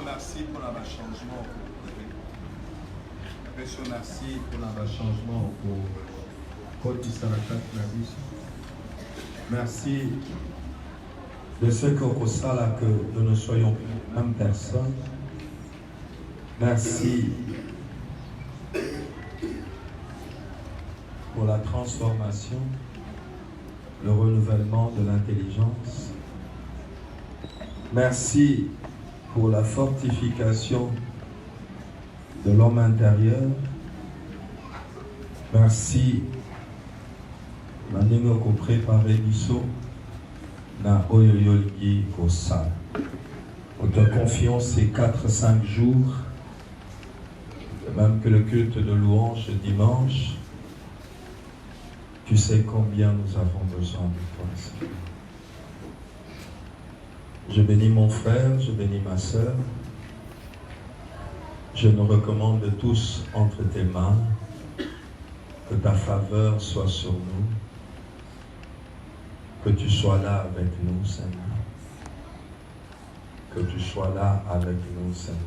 Merci pour le changement. Merci pour le changement pour merci de ce que nous ne soyons plus la même personne. Merci pour la transformation, le renouvellement de l'intelligence. Merci pour la fortification de l'homme intérieur. Merci Mandingo ko préparer biso na oyoyolgi ko sa. Nous te confions ces 4-5 jours, même que le culte de louange dimanche. Tu sais combien nous avons besoin de toi, Seigneur. Je bénis mon frère, je bénis ma sœur. Je nous recommande tous entre tes mains. Que ta faveur soit sur nous. Que tu sois là avec nous, Seigneur. Que tu sois là avec nous, Seigneur.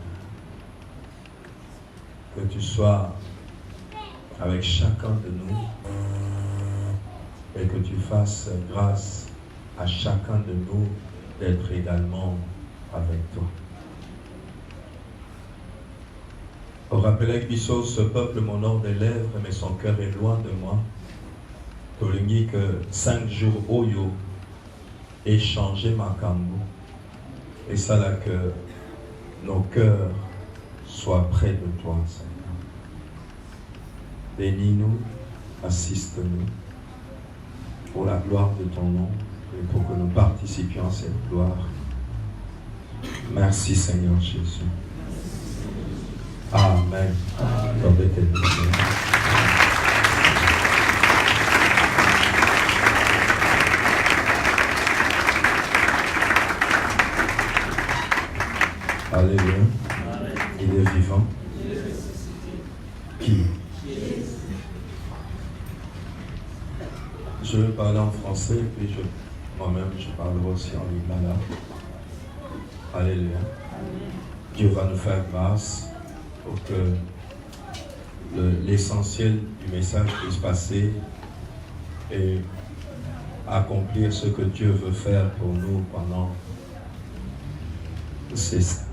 Que tu sois avec chacun de nous. Et que tu fasses grâce à chacun de nous d'être également avec toi. Rappelez que ce peuple m'honore des lèvres, mais son cœur est loin de moi. Tolingi que 5 jours Oyo ait changé ma kambo. Et ça là que nos cœurs soient près de toi, Seigneur. Bénis-nous, assiste-nous pour la gloire de ton nom. Et pour que nous participions à cette gloire. Merci Seigneur Jésus. Amen. Alléluia. Il est vivant. Qui? Je vais parler en français, puis moi-même, je parlerai aussi en lingala. Alléluia. Dieu va nous faire grâce pour que l'essentiel du message puisse passer et accomplir ce que Dieu veut faire pour nous pendant ces...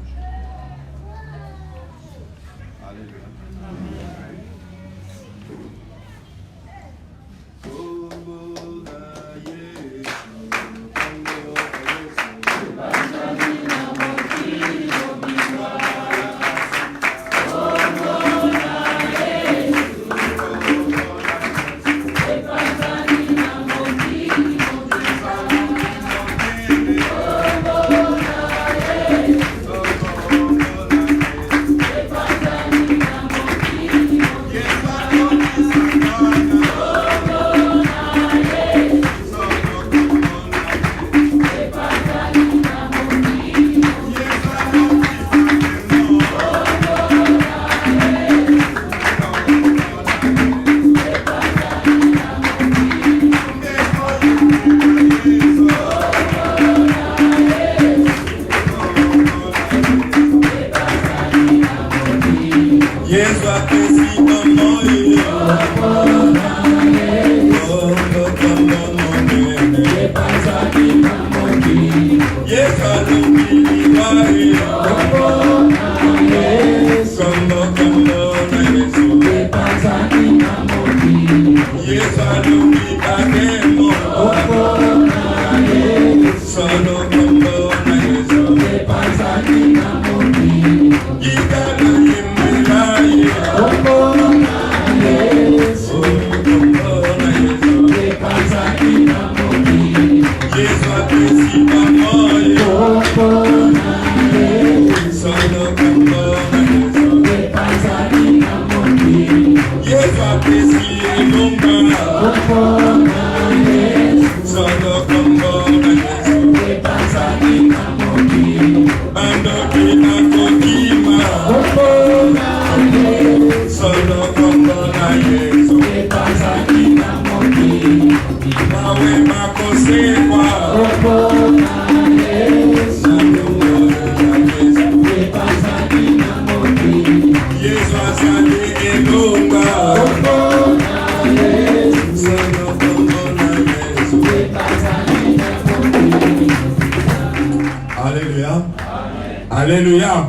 Alléluia.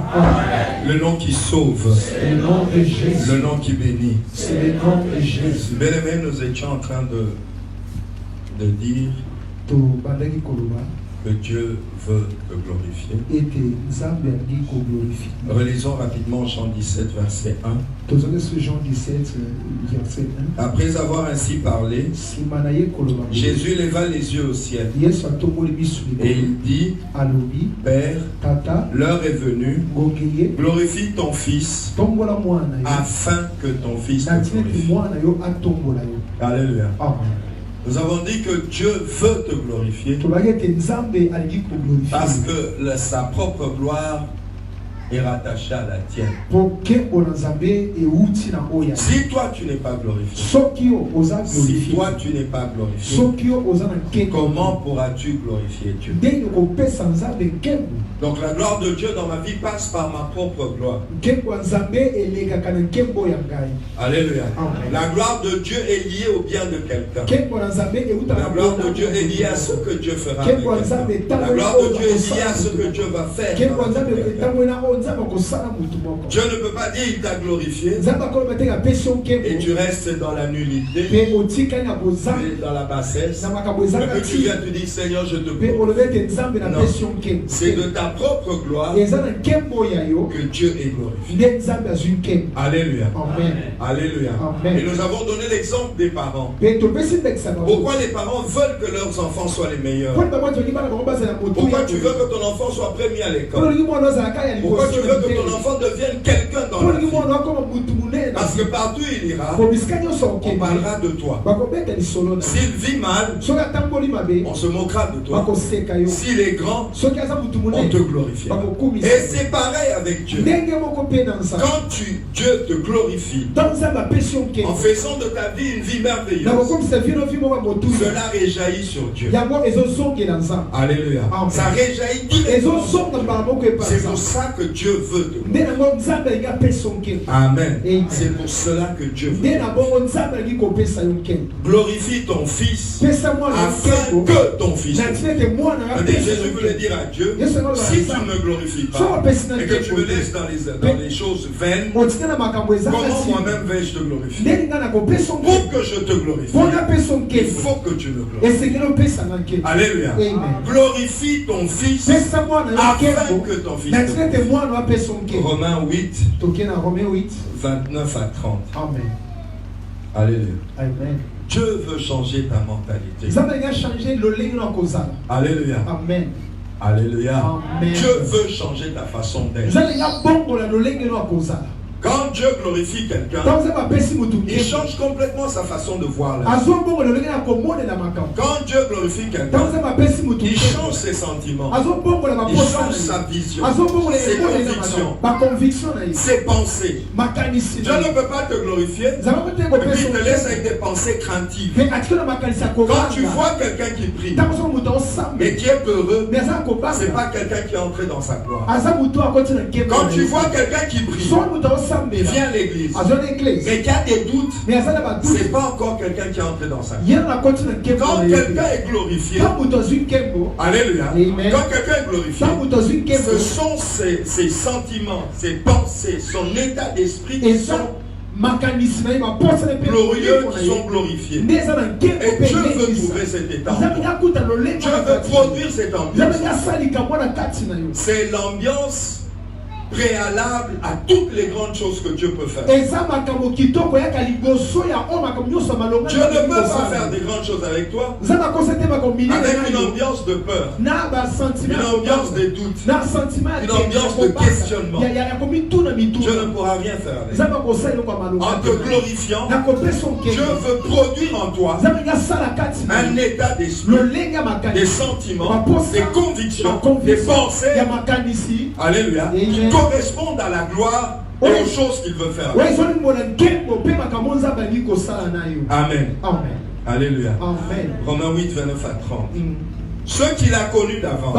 Le nom qui sauve. Le nom de Jésus. Le nom qui bénit. C'est le nom de Jésus. Bien-aimés, nous étions en train de dire que Dieu veut te glorifier. Relisons rapidement Jean 17, verset 1. Après avoir ainsi parlé, Jésus leva les yeux au ciel et il dit, Père, l'heure est venue, glorifie ton Fils afin que ton Fils te glorifie. Alléluia. Nous avons dit que Dieu veut te glorifier parce que sa propre gloire est rattachée à la tienne. Si toi tu n'es pas glorifié, si toi tu n'es pas glorifié, comment pourras-tu glorifier Dieu? Donc la gloire de Dieu dans ma vie passe par ma propre gloire. Alléluia. La gloire de Dieu est liée au bien de quelqu'un. La gloire de Dieu est liée à ce que Dieu fera avec quelqu'un. La gloire de Dieu est liée à ce que Dieu va faire. Dieu ne peut pas dire il t'a glorifié et tu restes dans la nullité, dans la bassesse, et que tu viens te dire Seigneur je te glorifie. Non, c'est de ta propre gloire que Dieu est glorifié. Alléluia. Alléluia. Et nous avons donné l'exemple des parents. Pourquoi les parents veulent que leurs enfants soient les meilleurs? Pourquoi tu veux que ton enfant soit premier à l'école? Pourquoi tu veux que ton enfant devienne quelqu'un dans la vie? Parce que partout il ira, on parlera de toi. S'il vit mal, on se moquera de toi. S'il est grand, on te glorifiera. Et c'est pareil avec Dieu. Quand Dieu te glorifie, en faisant de ta vie une vie merveilleuse, cela réjaillit sur Dieu. Alléluia. Ça réjaillit directement. C'est pour ça que Dieu veut te glorifier. Amen. C'est pour cela que Dieu veut te glorifier. Glorifie ton Fils afin que ton Fils Jésus voulait dire à Dieu, si tu ne me glorifies pas et que tu me laisses dans les choses vaines, comment moi-même vais-je te glorifier? Pour que je te glorifie, il faut que tu me glorifies. Alléluia. Glorifie ton Fils afin que ton Fils te glorifie. Romains 8, 29 à 30. Amen. Alléluia. Amen. Dieu veut changer ta mentalité. Alléluia. Amen. Alléluia. Amen. Dieu veut changer ta façon d'être. Quand Dieu glorifie quelqu'un, il change complètement sa façon de voir la vie. Quand Dieu glorifie quelqu'un, il change ses sentiments, il change sa vision, ses convictions, ses pensées. Dieu ne peut pas te glorifier et puis il te laisse avec des pensées craintives. Quand tu vois quelqu'un qui prie mais qui est peureux, ce n'est pas quelqu'un qui est entré dans sa gloire. Quand tu vois quelqu'un qui prie vient à l'église, mais qui a des doutes, c'est pas encore quelqu'un qui est entré dans sa vie. Quand quelqu'un est glorifié, alléluia, quand quelqu'un est glorifié, ce sont ses sentiments, ses pensées, son état d'esprit qui sont glorieux, qui sont glorifiés. Et Dieu veut trouver cet état. Dieu veut produire cette ambiance. C'est l'ambiance préalable à toutes les grandes choses que Dieu peut faire. Dieu ne peut pas faire des grandes choses avec toi avec une ambiance de peur, une ambiance de doute, une ambiance de questionnement. Dieu ne pourra rien faire avec toi. En te glorifiant, Dieu veut produire en toi un état d'esprit, des sentiments, des convictions, des pensées, alléluia, correspondent à la gloire et aux choses qu'il veut faire. Amen. Amen. Alléluia. Amen. Romains 8, 29 à 30. Ceux qu'il a connus d'avance,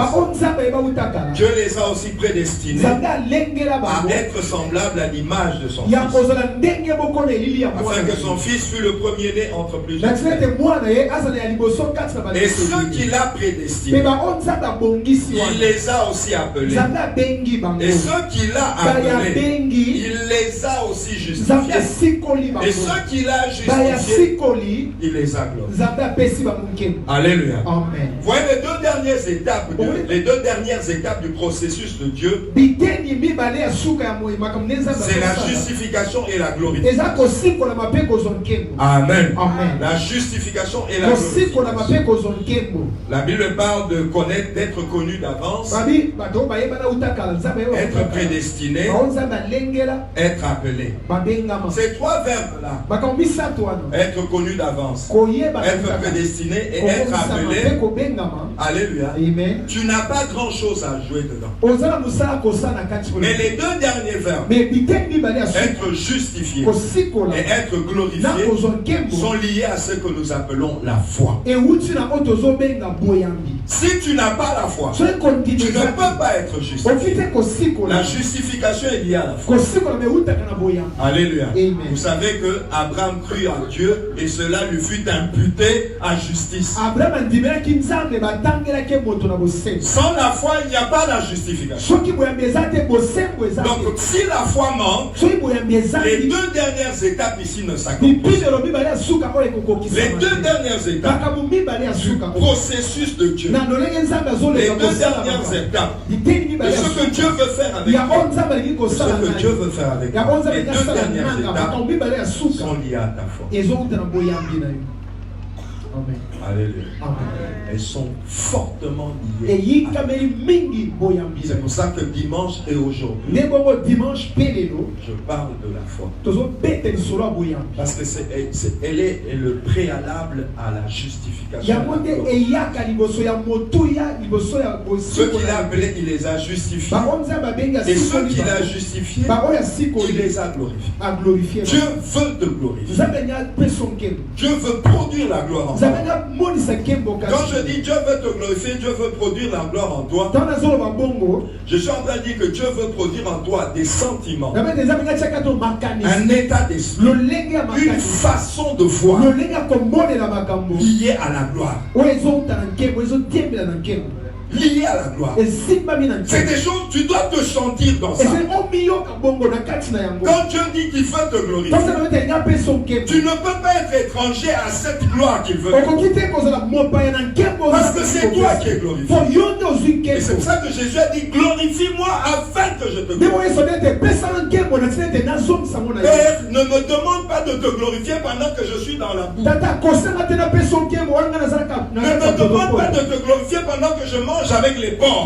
Dieu les a aussi prédestinés à être semblables à l'image de son Fils, afin que son Fils fût le premier-né entre plusieurs frères. Et ceux qu'il a prédestinés, il les a aussi appelés. Et ceux qu'il a appelés, il les a aussi justifiés. Et ceux qu'il a justifiés, il les a glorifiés. Alléluia. Amen. Voyez les deux dernières étapes du processus de Dieu, c'est la justification et la glorification. Amen. Amen. La justification et la glorification. La Bible parle de connaître, d'être connu d'avance, être prédestiné, être appelé. Ces trois verbes-là, être connu d'avance, être prédestiné et être appelé, alléluia, amen. Tu n'as pas grand chose à jouer dedans. Mais les deux derniers verbes, être justifié et être glorifié, sont liés à ce que nous appelons la foi. Si tu n'as pas la foi, tu ne peux pas être justifié. La justification est liée à la foi. Alléluia. Amen. Vous savez que Abraham crut en Dieu et cela lui fut imputé à justice. Sans la foi, il n'y a pas la justification. Donc, si la foi manque, les deux dernières étapes ici ne s'accomplissent pas. Les deux dernières étapes du processus de Dieu, les deux dernières étapes de ce que Dieu veut faire avec toi, ce que Dieu veut faire avec toi, les deux dernières étapes sont liées à ta foi. Amen. Alléluia. Amen. Elles sont fortement liées. C'est pour ça que dimanche et aujourd'hui, je parle de la foi. Parce que elle est le préalable à la justification. Ceux qu'il a appelés, il les a justifiés. Et ceux qu'il a justifiés, il les a glorifiés. Dieu veut te glorifier. Dieu veut produire la gloire en toi. Quand je dis Dieu veut te glorifier, Dieu veut produire la gloire en toi, je suis en train de dire que Dieu veut produire en toi des sentiments, un état d'esprit, une façon de voir liée à la gloire. Lié à la gloire. C'est des choses, tu dois te sentir dans ça. Quand Dieu dit qu'il veut te glorifier, tu ne peux pas être étranger à cette gloire qu'il veut. Parce que c'est toi qui es glorifié. Et c'est pour ça que Jésus a dit, glorifie-moi afin que je te glorifie. Père, ne me demande pas de te glorifier pendant que je suis dans la boue. Ne me demande pas de te glorifier pendant que je mange avec les porcs.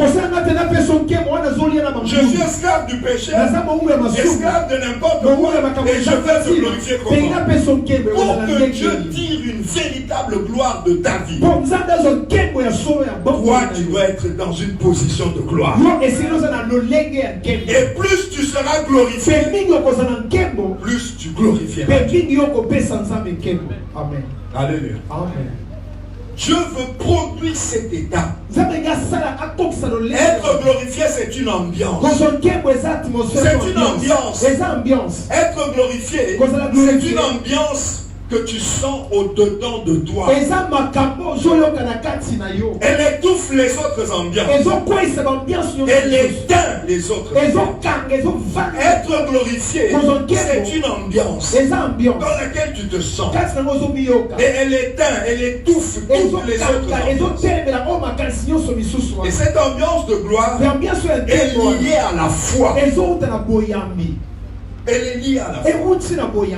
Je suis esclave du péché, esclave de n'importe quoi, et je veux te glorifier comment? Pour que Dieu tire une véritable gloire de ta vie, toi tu dois être dans une position de gloire. Et plus tu seras glorifié, plus tu glorifieras. Amen. Alléluia. Amen. Dieu veut produire cet état. Être glorifié, c'est une ambiance. C'est une ambiance. Être glorifié, c'est une ambiance que tu sens au-dedans de toi. Elle étouffe les autres ambiances. Elle éteint les autres ambiances. Être glorifié, c'est une ambiance dans laquelle tu te sens. Et elle éteint, elle étouffe toutes les autres ambiances. Et cette ambiance de gloire est liée à la foi. Elle est liée à la foi.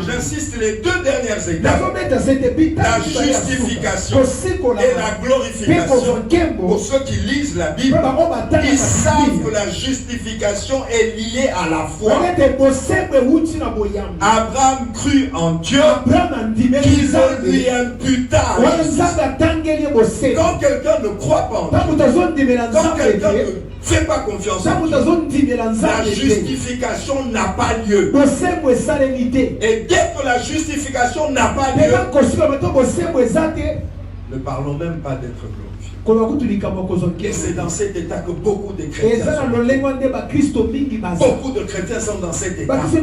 J'insiste, les deux dernières étapes, la justification et la glorification. Pour ceux qui lisent la Bible, ils savent que la justification est liée à la foi. Abraham crut en Dieu qui ne lui imputa. Quand quelqu'un ne croit pas en Dieu, quand quelqu'un ne fait pas confiance en Dieu, la justification n'a pas lieu. Et dès que la justification n'a pas lieu, ne parlons même pas d'être glorifié. Et c'est dans cet état que beaucoup de chrétiens sont. Beaucoup de chrétiens sont dans cet état. Parce que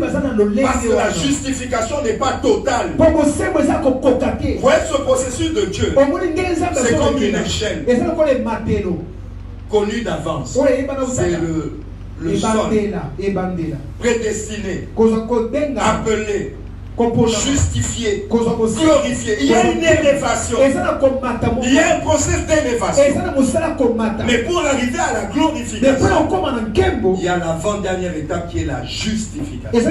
la justification n'est pas totale. Pour être ce processus de Dieu, c'est comme une échelle connue d'avance. C'est le sol prédestiné, appelé, justifié, glorifié. Il y a une élévation. Il y a un processus d'élévation. Mais pour arriver à la glorification, il y a l'avant-dernière étape qui est la justification. Et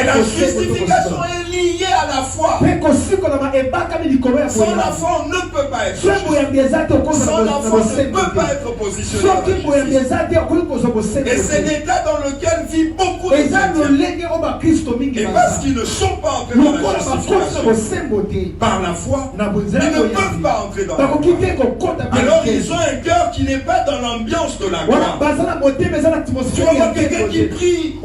la justification est liée à la foi. Sans la foi, on ne peut pas être justifié. Sans la foi, on ne peut pas être positionné. Et c'est l'état dans lequel vivent beaucoup de chrétiens. Et parce qu'ils ne sont pas entrés dans la justification par la foi, ils ne peuvent pas entrer dans la foi. Alors ils ont un cœur qui n'est pas dans l'ambiance de la gloire. Tu vas voir quelqu'un qui prie.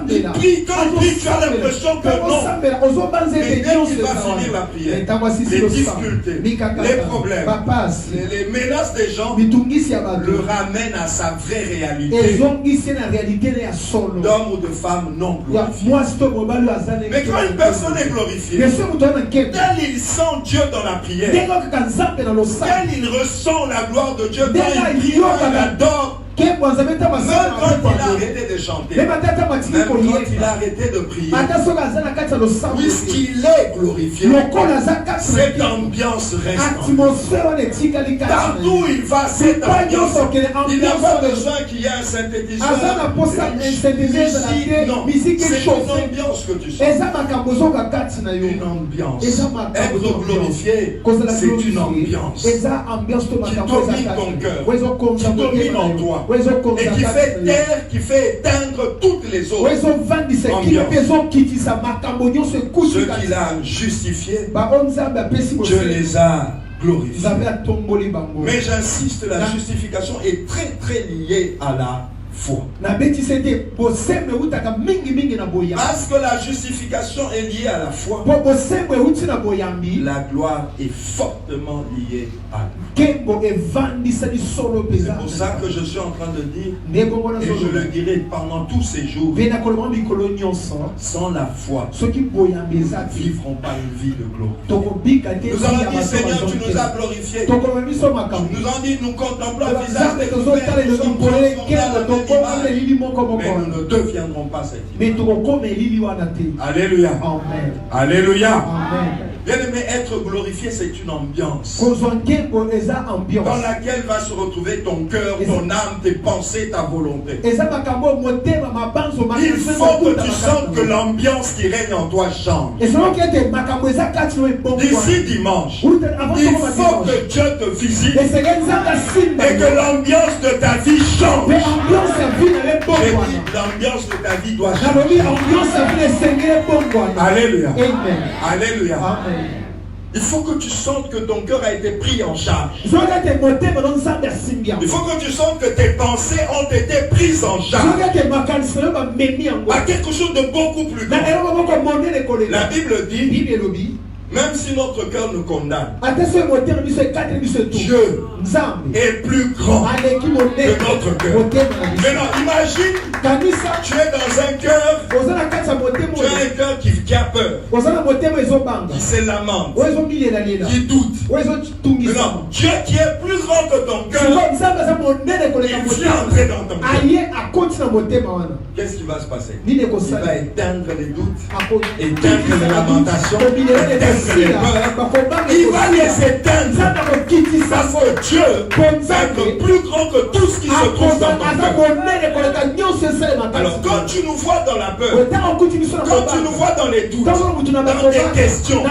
Il prie, quand il prie, tu as l'impression que non. Mais dès qu'il va finir la prière, les difficultés, les problèmes, les menaces des gens le ramènent à sa vraie réalité d'homme ou de femme non glorifié. Mais quand une personne est glorifiée, tel il sent Dieu dans la prière, tel il ressent la gloire de Dieu, quand il prie, quand il adore, même quand il a arrêté de chanter, même quand il a arrêté de prier, puisqu'il est glorifié, cette ambiance reste. Partout où il va, cette ambiance, il n'a pas besoin qu'il y ait un synthétiseur. Non, c'est une ambiance que tu sens. Une ambiance. Être glorifié, c'est une ambiance qui domine ton cœur, qui domine en toi. Et qui fait éteindre toutes les autres ambiances. Ceux qu'il a justifiés, Dieu les a glorifiés. Mais j'insiste, la justification est très très liée à la foi. Parce que la justification est liée à la foi, la gloire est fortement liée à nous. C'est pour ça que je suis en train de dire, et je le dirai pendant tous ces jours, sans la foi, nous ne vivrons pas une vie de gloire. Nous allons dire, Seigneur, tu nous as glorifiés. Nous allons dire, nous contemplons le visage de nos frères, nous sommes mais nous ne deviendrons pas cette image. Alléluia. Alléluia. Bien aimé, être glorifié, c'est une ambiance dans laquelle va se retrouver ton cœur, ton âme, tes pensées, ta volonté. Il faut que tu sentes que l'ambiance qui règne en toi change. D'ici dimanche, il faut que Dieu te visite et que l'ambiance de ta vie change. J'ai dit, l'ambiance de ta vie doit changer. Alléluia. Alléluia. Il faut que tu sentes que ton cœur a été pris en charge. Il faut que tu sentes que tes pensées ont été prises en charge. À quelque chose de beaucoup plus grand. La Bible dit, Même si notre cœur nous condamne, Dieu est plus grand que notre cœur. Maintenant, imagine, tu es dans un cœur, tu as un cœur qui a peur, qui se lamente, qui doute. Maintenant, Dieu qui est plus grand que ton cœur, il vient entrer dans ton cœur. Qu'est-ce qui va se passer? Il va éteindre les doutes, éteindre les lamentations, éteindre les peurs. Il va les éteindre parce que Dieu est plus grand que tout ce qui se trouve dans ton cœur. Alors quand tu nous vois dans la peur, quand tu nous vois dans les doutes, dans tes questions,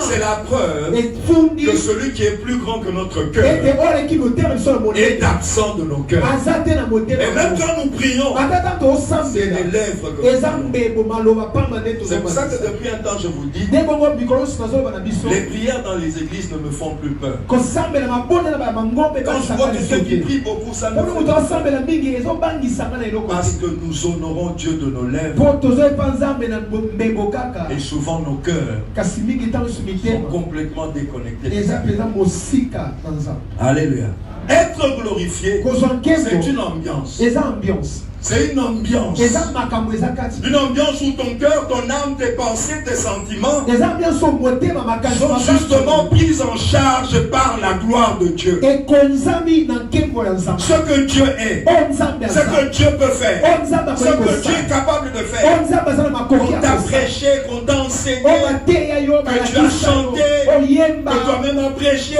c'est la preuve que celui qui est plus grand que notre cœur est absent de nos cœurs. Et même quand nous prions, c'est les lèvres que nous prions. C'est pour ça que depuis un temps je vous dis, les prières dans les églises ne me font plus peur. Quand je vois quelqu'un qui prie beaucoup, ça me fait peur. Parce que nous honorons Dieu de nos lèvres. Et souvent nos cœurs sont complètement déconnectés. Alléluia. Être glorifié, c'est une ambiance. C'est une ambiance. Une ambiance où ton cœur, ton âme, tes pensées, tes sentiments sont justement prises en charge par la gloire de Dieu. Ce que Dieu est, ce que Dieu peut faire, ce que Dieu est capable de faire. Qu'on t'a prêché, qu'on t'a enseigné, que tu as chanté, que toi-même as prêché,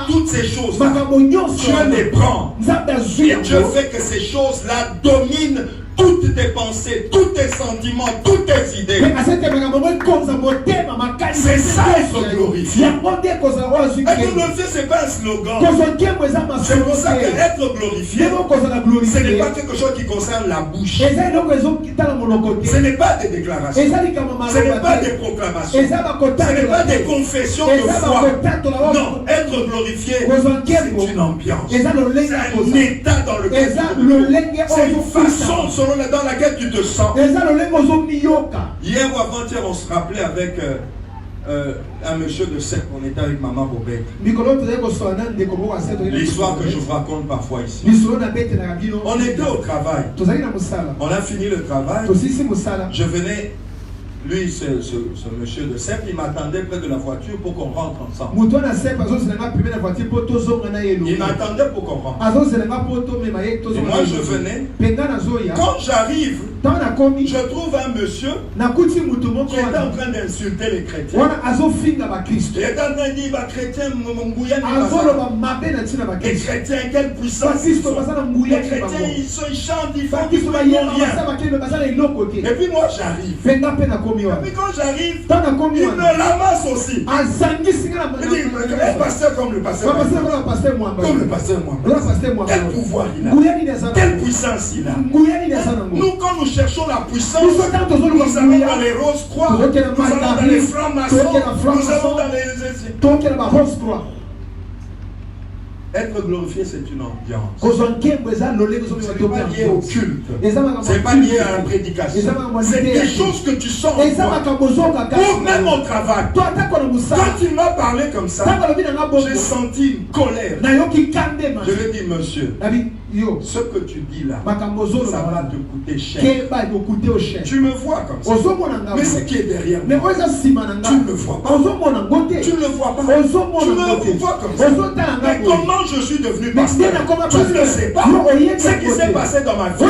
toutes ces choses-là, Dieu les prend. Et Dieu fait que ces choses-là dominent toutes tes pensées, tous tes sentiments, toutes tes idées. C'est ça être glorifié. Être glorifié, ce n'est pas un slogan. C'est pour ça que être glorifié, ce n'est pas quelque chose qui concerne la bouche. Ce n'est pas des déclarations. Ce n'est pas des proclamations. Ce n'est pas des confessions de foi. Non, être glorifié, c'est une ambiance. C'est un état dans lequel tu te trouves. C'est une façon dans laquelle tu te sens. Hier ou avant-hier, on se rappelait avec un monsieur de 7, on était avec maman Bobette. L'histoire que je vous raconte parfois ici. On était au travail. On a fini le travail. Je venais. Lui, ce monsieur de Sèvres, il m'attendait près de la voiture pour qu'on rentre ensemble. Il m'attendait pour qu'on rentre. Et moi, je venais. Quand j'arrive, je trouve un monsieur qui est en train d'insulter les chrétiens. Il est en train de dire, les chrétiens, quelle puissance ils sont. Les chrétiens, ils chantent, ils font rien. Et puis moi, j'arrive. Et puis quand j'arrive, il me ramasse aussi. Il dit, le pasteur comme le pasteur. Comme le pasteur Mohamed. Quel pouvoir il a. Quelle puissance il a. Nous, quand nous cherchons la puissance, nous allons dans les roses croix, nous allons dans les francs-maçons, nous allons dans les... Être glorifié, c'est une ambiance. Ce n'est pas lié au culte. Ce n'est pas lié à la prédication. C'est des choses que tu sens. Ou même au travail. Quand il m'a parlé comme ça, j'ai senti une colère. Je lui ai dit, monsieur, ce que tu dis là, ça va te coûter cher. Tu me vois comme ça. Mais ce qui est derrière moi, tu ne le vois pas. Tu ne le vois pas. Tu me vois comme ça. Mais comment je suis devenu pasteur? Tu ne le sais pas. Ce qui s'est passé dans ma vie.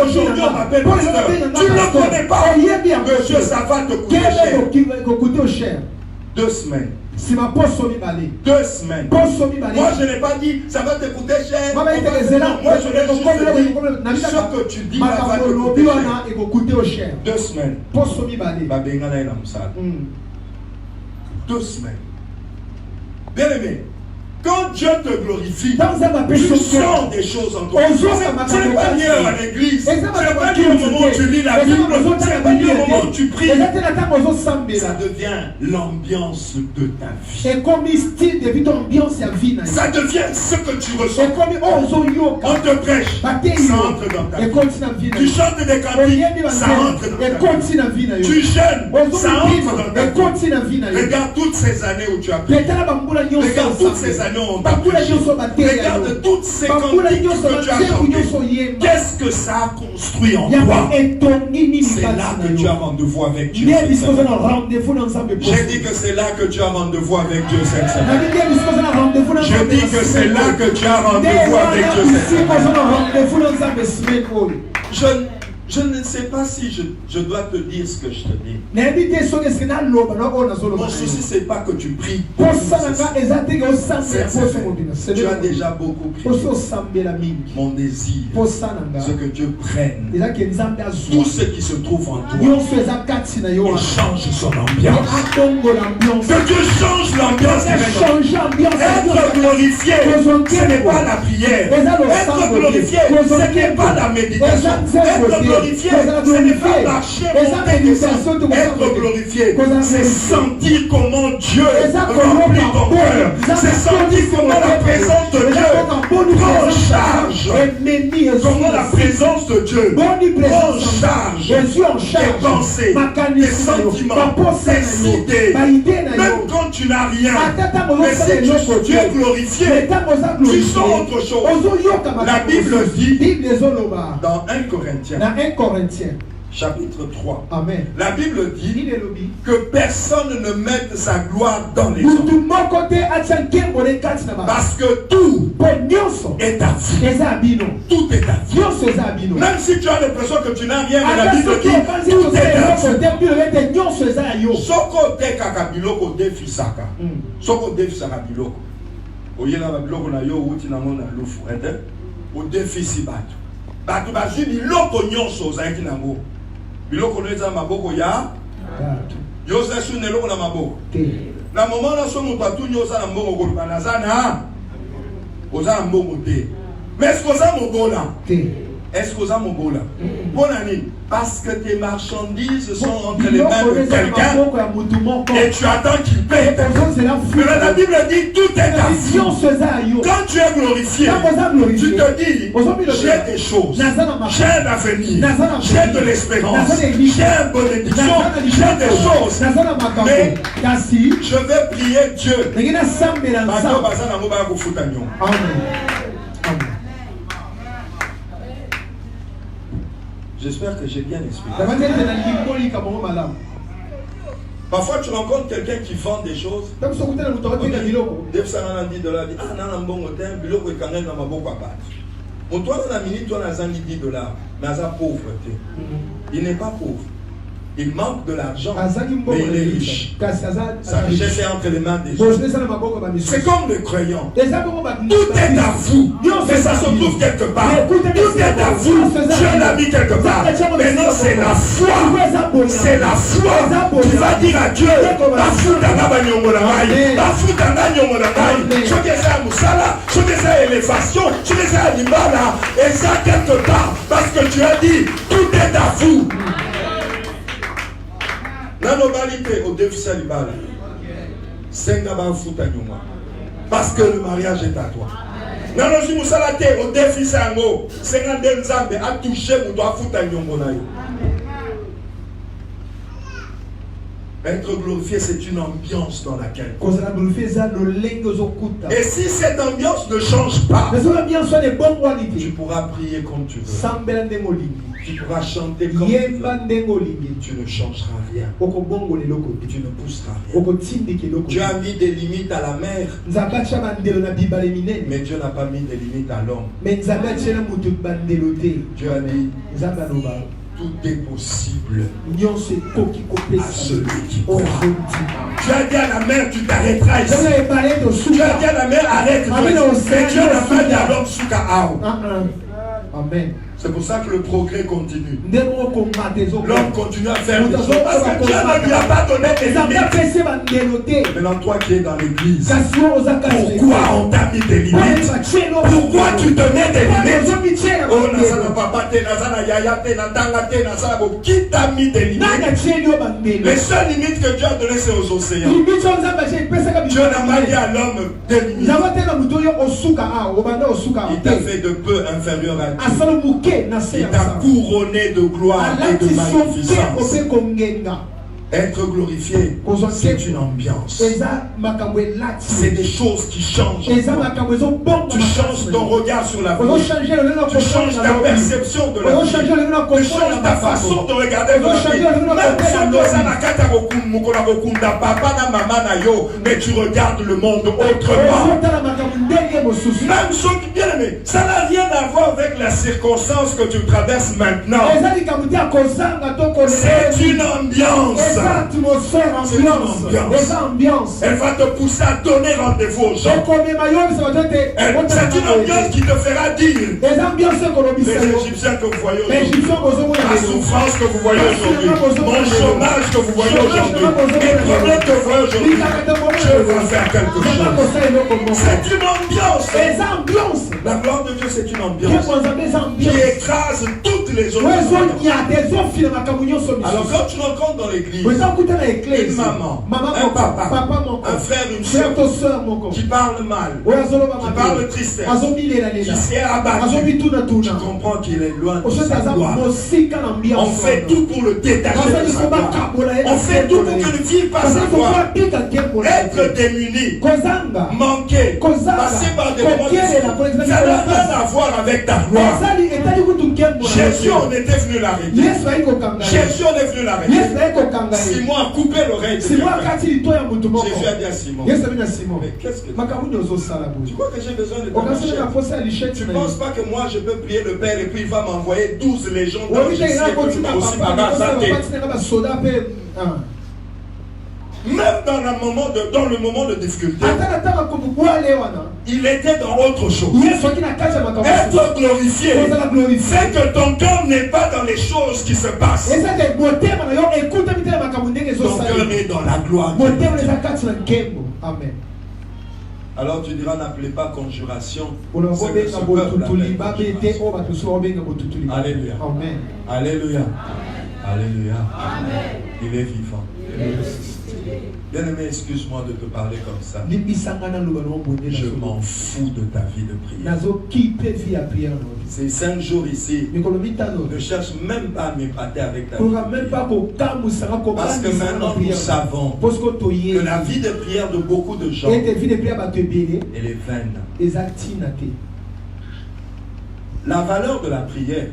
Aujourd'hui, on m'appelle pasteur. Tu ne le connais pas. Monsieur, ça va te coûter cher. 2 semaines. 2 semaines. Moi je n'ai pas dit ça va te coûter cher. Non, moi je l'ai juste dit ce que tu dis là va te coûter cher. 2 semaines. 2 semaines. Bien aimé, Quand Dieu te glorifie, Dans un appel tu sur sens des choses en toi. On sent Ce n'est pas lié à l'église. Ce n'est pas lié au moment où tu lis la Bible. Ce n'est pas lié au moment où tu pries. Ça devient l'ambiance de ta vie. Et comme style de ambiance à vie. Ça devient ce que tu ressens. Et comme on te prêche, ça entre dans ta vie. Tu chantes des cantiques, ça entre dans ta vie. Tu jeûnes, ça entre dans ta vie. Regarde toutes ces années où tu as prié. Regarde toutes ces années où on t'a prêché. Regarde toutes ces cantiques que tu as chanté. Qu'est-ce que ça a construit en toi? C'est là que tu as rendez-vous avec Dieu. J'ai dit que c'est là que tu as rendez-vous avec Dieu cette semaine. Je dis que c'est là que tu as rendez-vous avec Dieu cette semaine. Je ne sais pas si je dois te dire ce que je te dis. Mon souci, c'est pas que tu pries. Tu as déjà beaucoup prié. Mon désir, c'est que Dieu prenne tout ce qui se trouve en toi et change son ambiance. Que Dieu change l'ambiance. Être glorifié, ce n'est pas la prière. Être glorifié, ce n'est pas la méditation. Être glorifié, ce n'est pas marcher, monter, descendre. Être glorifié, c'est sentir comment Dieu remplit ton cœur. C'est sentir comment la présence de Dieu prend charge. Comment la présence de Dieu prend charge tes pensées, tes sentiments, tes idées. Même quand tu n'as rien, mais si tu es glorifié, tu sens autre chose. La Bible dit dans 1 Corinthiens chapitre 3. Amen. La Bible dit que personne ne mette sa gloire dans les hommes. Parce que tout est à vous. Tout est à vous. Même si tu as l'impression que tu n'as rien, mais la Bible dit tout est à vous. Soko te kakabiloko defisaka. Soko defisaka biloko. Oyena biloko na yo uti na ngona lufu. O defisi batu. Batu bazwi biloko nyonso ozalaki nango. Biloko neza maboko ya yoza sune loko na maboko. Na moment na so moto atunyi oza na mbongo koluka nazana oza na mbongo te. Mais est-ce que oza mobola? Est-ce que oza mobola? Bonani, parce que tes marchandises sont entre les mains de quelqu'un et tu attends qu'il paye. Mais la Bible dit tout est à vous. Quand tu es glorifié, tu te dis j'ai des choses, j'ai un avenir, j'ai de l'espérance, j'ai une bénédiction, j'ai des choses. Mais je vais prier Dieu. J'espère que j'ai bien expliqué. Parfois tu rencontres quelqu'un qui vend des choses. Il n'est pas pauvre. Il manque de l'argent, mais il est riche. Sa richesse est entre les mains des gens. C'est comme le croyant. Tout est à vous. Mais ça se trouve quelque part. Tout est à vous. Dieu l'a mis quelque part. Mais non, c'est la foi. C'est la foi. Tu vas dire à Dieu, la foutana banyongolangai, la foutana nyongolangai. Je désire Moussala, je désire élévation, je désire Limala. Et ça quelque part. Parce que tu as dit, tout est à vous. Parce que le mariage est à toi. Être glorifié, c'est une ambiance dans laquelle. Et si cette ambiance ne change pas, tu pourras prier comme tu veux. Tu pourras chanter comme tu veux. Tu ne changeras rien. Tu ne pousseras rien. Dieu a mis des limites à la mer. Mais Dieu n'a pas mis des limites à l'homme. Dieu a dit tout est possible à celui qui croit. Tu as dit à la mer, tu t'arrêteras ici. Tu as dit à la mer, arrête. Mais Dieu n'a pas dit à l'homme, Souka Ao. Amen. C'est pour ça que le progrès continue. L'homme L'homme continue à faire des choses parce que Dieu ne lui a pas donné des limites. Maintenant, toi qui es dans l'église, pourquoi on t'a mis des limites? Pourquoi tu te mets des limites? Oh, Nazana papa, Nazana yaya, Natanga, Nazana, qui t'a mis des limites? Les seules limites que Dieu a données, c'est aux océans. Dieu n'a pas dit à l'homme des limites. Il t'a fait de peu inférieur à Dieu. Il t'a couronné de gloire et de magnificence. Être glorifié, c'est une ambiance. C'est des choses qui changent. Tu changes ton regard sur la vie. Tu changes ta perception de la vie. Tu changes ta façon de regarder de la vie. Mais tu regardes le monde autrement. Même ceux qui bien aimés, ça n'a rien à voir avec la circonstance que tu traverses maintenant. C'est une ambiance. Elle va te pousser à donner rendez-vous aux gens. C'est une ambiance qui te fera dire les Égyptiens que vous voyez aujourd'hui, la souffrance que vous voyez aujourd'hui, mon chômage que vous voyez aujourd'hui, les problèmes que vous voyez aujourd'hui, Dieu va faire quelque chose. C'est une ambiance. La gloire de Dieu, c'est une ambiance qui écrase toutes les autres ambiances. Alors quand tu rencontres dans l'église une maman, un papa, un frère, une soeur qui parle mal, qui parle tristesse, qui s'est abattu, tu comprends qu'il est loin de sa gloire. On fait tout pour le détacher de sa gloire. On fait tout pour qu'il ne vive pas sa gloire. Être démuni, manquer, passer par des moments difficiles, ça n'a rien à voir avec ta gloire. Jésus, on était venu l'arrêter. Jésus, on est venu l'arrêter. Simon a coupé l'oreille de quelqu'un. Jésus a dit à Simon, mais qu'est-ce que tu crois que j'ai besoin de ta marcher? Tu ne penses pas que moi je peux prier le Père et puis il va m'envoyer 12 légions d'angéliques que tu m'as aussi même dans le moment de difficulté, il était dans autre chose. Être glorifié, c'est que ton cœur n'est pas dans les choses qui se passent. Ton cœur est dans la gloire. Amen. Alors tu diras, n'appelez pas conjuration. Alléluia. Amen. Alléluia. Alléluia. Il est vivant. Bien-aimé, excuse-moi de te parler comme ça. Je m'en fous de ta vie de prière. Ces 5 jours ici, ne cherche même pas à m'épater avec ta vie de prière. Parce que maintenant nous savons que la vie de prière de beaucoup de gens, elle est vaine. La valeur de la prière,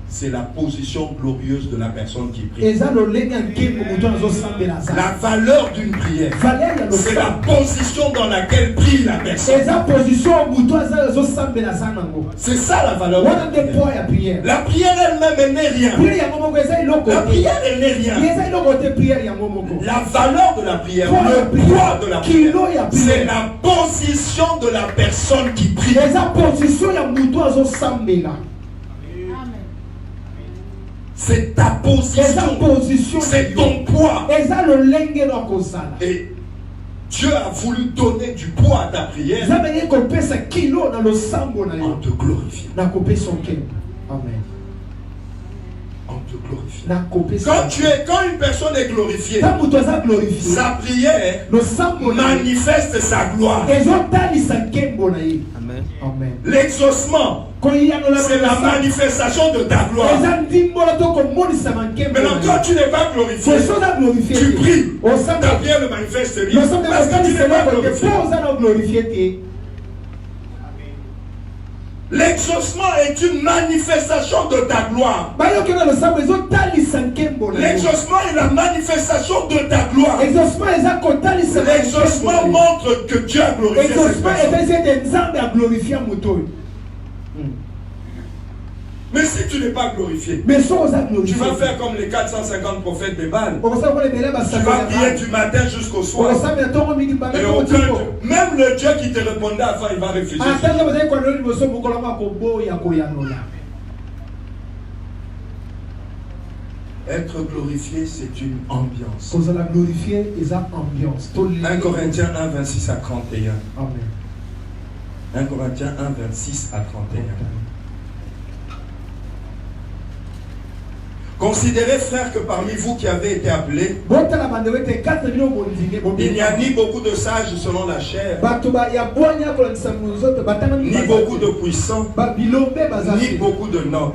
c'est la position glorieuse de la personne qui prie. La valeur d'une prière, c'est la position dans laquelle prie la personne. C'est ça la valeur de la prière. La prière elle-même, elle n'est rien. La prière, elle n'est rien. La valeur de la prière, le poids de la prière, c'est la position de la personne qui prie. C'est ta position, c'est ton poids. Et Dieu a voulu donner du poids à ta prière en te glorifiant. Amen. En te glorifiant. Quand une personne est glorifiée, sa prière manifeste sa gloire. Amen. L'exaucement, c'est la manifestation de ta gloire. Maintenant, quand tu n'es pas glorifié, tu pries. Ta prière ne manifeste rien. Parce que tu n'es pas glorifié. L'exaucement est une manifestation de ta gloire. L'exaucement est la manifestation de ta gloire. L'exaucement montre que Dieu a glorifié cette personne. Mais si tu n'es pas glorifié, tu vas faire comme les 450 prophètes de Baal. Tu vas prier du matin jusqu'au soir. Et même le Dieu qui te répondait avant, il va réfléchir. Être glorifié, c'est une ambiance. Quand on a glorifié, ils ont ambiance. 1 Corinthiens 1, 26 à 31. Amen. 1 Corinthiens 1, 26 à 31. Considérez, frères, que parmi vous qui avez été appelés, il n'y a ni beaucoup de sages selon la chair, ni beaucoup de puissants, ni beaucoup de nobles.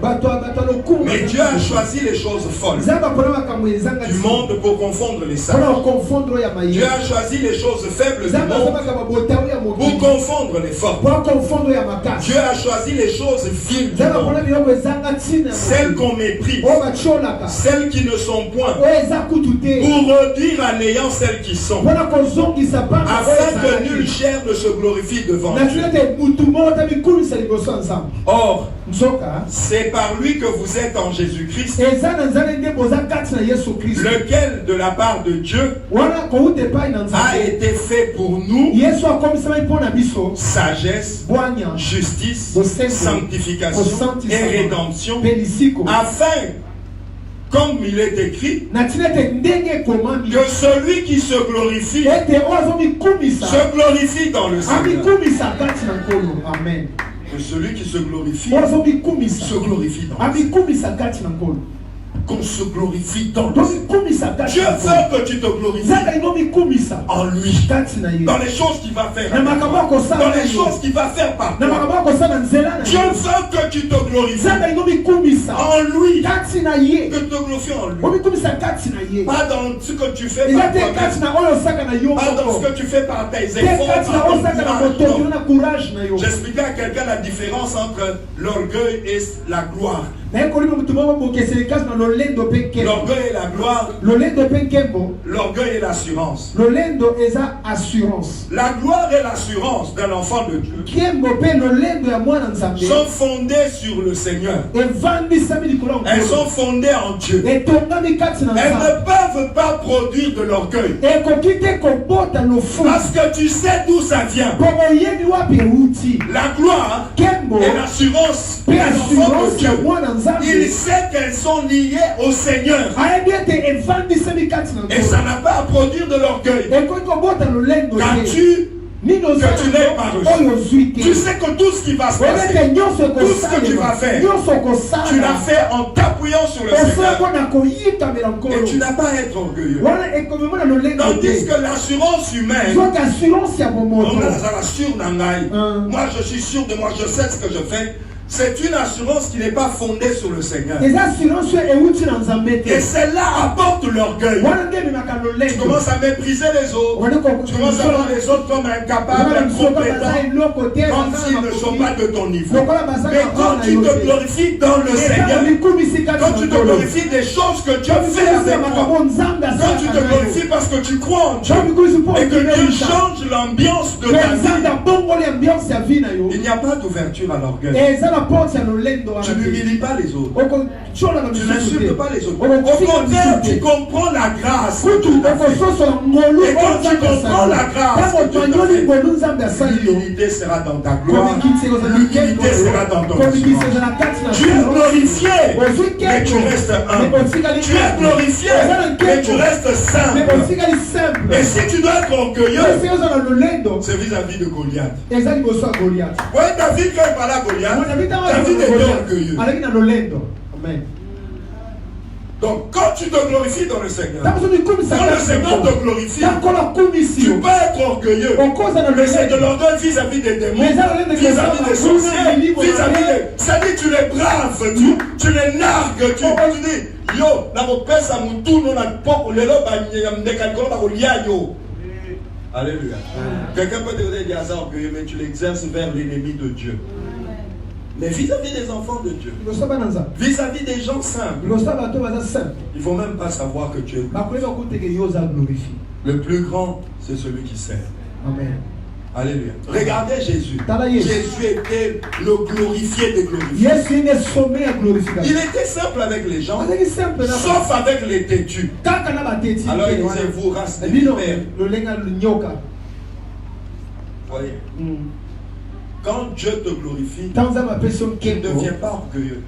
Mais Dieu a choisi les choses folles du monde pour confondre les sages. Dieu a choisi les choses faibles du monde pour confondre les forts. Dieu a choisi les choses viles du monde, celles qu'on méprise, celles qui ne sont point, pour réduire à néant celles qui sont, afin que nulle chair ne se glorifie devant Dieu. Or, c'est par lui que vous êtes en Jésus-Christ, lequel de la part de Dieu a été fait pour nous sagesse, justice, sanctification et rédemption, afin, comme il est écrit, que celui qui se glorifie dans le Seigneur. Amen. Que celui qui se glorifie dans le Seigneur. Qu'on se glorifie dans le Seigneur. Dieu veut que tu te glorifies en lui, dans les choses qu'il va faire, dans les choses qu'il va faire par toi. Dieu veut que tu te glorifies en lui, que tu te glorifies en lui, pas dans ce que tu fais par toi-même, pas dans ce que tu fais par tes efforts, par ton courage. J'expliquais à quelqu'un la différence entre l'orgueil et la gloire. L'orgueil et la gloire. L'orgueil et l'assurance. La gloire et l'assurance d'un enfant de Dieu sont fondées sur le Seigneur. Elles sont fondées en Dieu. Elles ne peuvent pas produire de l'orgueil, parce que tu sais d'où ça vient. La gloire et l'assurance d'un enfant de Dieu, il sait qu'elles sont liées au Seigneur. Et ça n'a pas à produire de l'orgueil. Car tu n'es pas reçu. Tu sais que tout ce qui va se passer, tout ce que tu vas faire, tu l'as fait en t'appuyant sur le Seigneur. Et tu n'as pas à être orgueilleux. Tandis que l'assurance humaine, moi je suis sûr de moi, je sais ce que je fais. C'est une assurance qui n'est pas fondée sur le Seigneur. Et celle-là apporte l'orgueil. Tu commences à mépriser les autres. Tu commences à voir les autres comme incapables, incompétents, comme s'ils ne sont pas de ton niveau. Mais quand tu te glorifies dans le Seigneur, quand tu te glorifies des choses que Dieu fait avec toi, quand tu te glorifies parce que tu crois en Dieu et que Dieu change l'ambiance de ta vie, il n'y a pas d'ouverture à l'orgueil. Tu n'humilies pas les autres. Tu n'insultes pas les autres. Au contraire, tu comprends la grâce. Et quand tu comprends la grâce, l'humilité sera dans ta gloire. L'humilité sera dans ton cœur. Tu es glorifié, mais tu restes humble. Tu es glorifié, mais tu restes simple. Et si tu dois être orgueilleux, c'est vis-à-vis de Goliath. Ouais, David, quand il parlait à Goliath, David était orgueilleux. Donc quand tu te glorifies dans le Seigneur, quand le Seigneur te glorifie, tu peux être orgueilleux, mais c'est de l'orgueil vis-à-vis des démons, vis-à-vis des sorciers, vis-à-vis des... C'est-à-dire tu les braves, tu les nargues, tu dis yo, na kopesa mutu no na poko lelo ba ndekakolo ba kolia yo. Alléluia. Quelqu'un peut te dire ça orgueilleux, mais tu l'exerces vers l'ennemi de Dieu. Mais vis-à-vis des enfants de Dieu, vis-à-vis des gens simples, il ne faut même pas savoir que tu es le plus grand, c'est celui qui sert. Amen. Alléluia. Regardez Jésus. Jésus était le glorifié des glorifiés. Il était simple avec les gens, sauf avec les têtus. Alors il disait, vous race de vipères. Voyez. Quand Dieu te glorifie, tu ne deviens pas orgueilleux.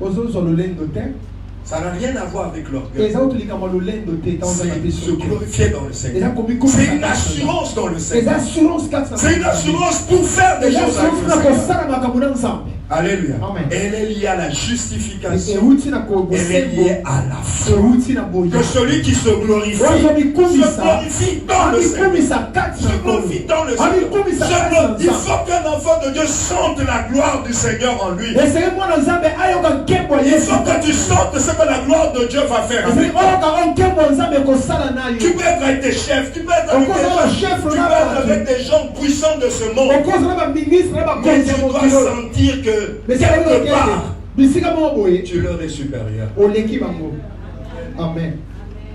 Ça n'a rien à voir avec l'orgueil. eza otulika malolendo te tanza C'est se mapeso glorifier dans le eza Seigneur. komikomi C'est une assurance dans le eza Seigneur. assurance kati na C'est une assurance pour faire des eza choses avec assurance le na Seigneur. kosala makambo na nzambe Alléluia. Amen. Elle est liée à la justification. euti na Elle est bosembo liée à la foi. euti na boya Que celui qui se glorifie oyo se mikumisa glorifie dans le Seigneur. amikumisa kati Se na nkolo glorifie dans le Seigneur. amikumisa kati na Il nzambe faut qu'un enfant de Dieu sente la gloire du Seigneur en lui. esenge mwana nzambe ayoka nkembo ya Il yesu faut que tu sentes ce que la gloire de Dieu va faire esenge avec toi. oyoka o nkembo ya nzambe ekosala na Tu yo peux être avec tes chefs, tu peux être avec Au des cause de la gens, chef, tu peux là, être là, avec des gens puissants de ce monde. okozala baministre na Mais bakonzi ya tu dois mokili oyo sentir que mesika quelque oyokende part, bisika moko boye tu leur es supérieur. oleki bango amen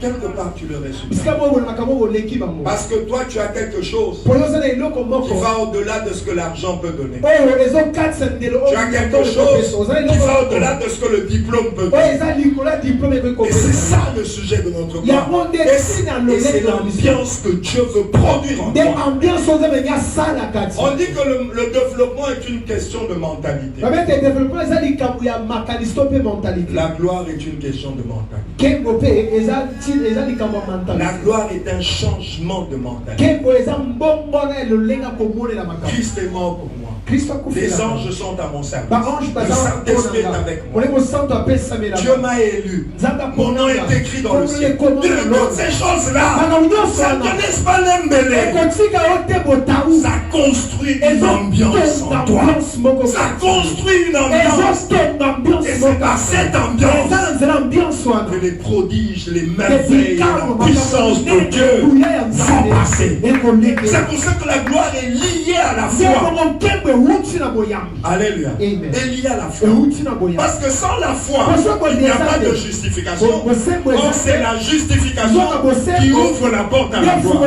Quelque part, tu leur es supérieur. bisika moko boye makambo oleki bango Parce que toi, tu as quelque chose po yozala eloko qui moko va au-delà de ce que l'argent peut donner. oyo ezokatisa ndelo Tu as quelque chose ozala qui eloko va moko au-delà de ce que le diplôme peut oyo donner. eza likolo ya diplome Et c'est ekokomisa ça le sujet de notre yango corps. nde Et ntina c'est lolendo l'ambiance que Dieu veut produire en nde toi. ambiance oyo nzambe asala kati On dit que le développement est une question de mentalité. babete développement eza likambo ya makanisi to mpe mentalité La gloire est une question de mentalité. kembo mpe eza likambo ya La mentalité gloire est un changement de mentalité. kembo eza mbongo na elolenga komonela makambo Christ est mort pour moi. kristo Les akufela anges sont à mon service. baange Le Saint-Esprit est avec moi. olemo santo apesamela Dieu m'a élu. Mon nom est écrit dans le ciel. Toutes ces choses-là, ça ne laisse pas l'embêler. ekotika yo te botaou Ça construit une ambiance en toi. Ça construit une ambiance. ezotonga ambiance Et c'est par cette ambiance eza na nzela ambiance wana que les prodiges, les merveilles, la puissance de Dieu vont passer. C'est pour ça que la gloire est liée à la foi. Alléluia. Amen. Est liée à la foi. Parce que sans la foi, il n'y a pas de justification. Or, c'est la justification qui ouvre la porte à la gloire.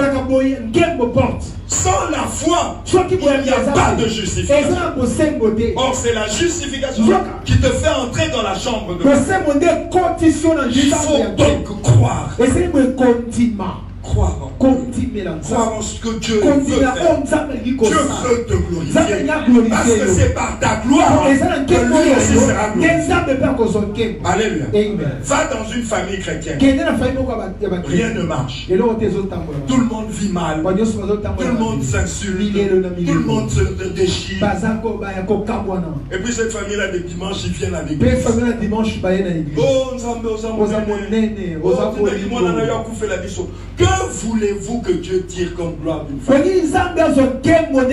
Sans la foi, il n'y a pas de justification. Or, c'est la justification qui te fait entrer dans la chambre de Dieu. Il faut donc croire. Croire en Dieu. Croire en ce que Dieu veut faire. Dieu veut te glorifier. Parce que c'est par ta gloire que lui aussi sera glorifié. Alléluia. Va dans une famille chrétienne. Rien ne marche. Tout le monde vit mal. Tout le monde s'insulte. Tout le monde se déchire. Et puis cette famille-là, les dimanches, ils viennent à l'église. Oh, que voulez-vous que Dieu tire comme gloire d'une famille? Dites-moi,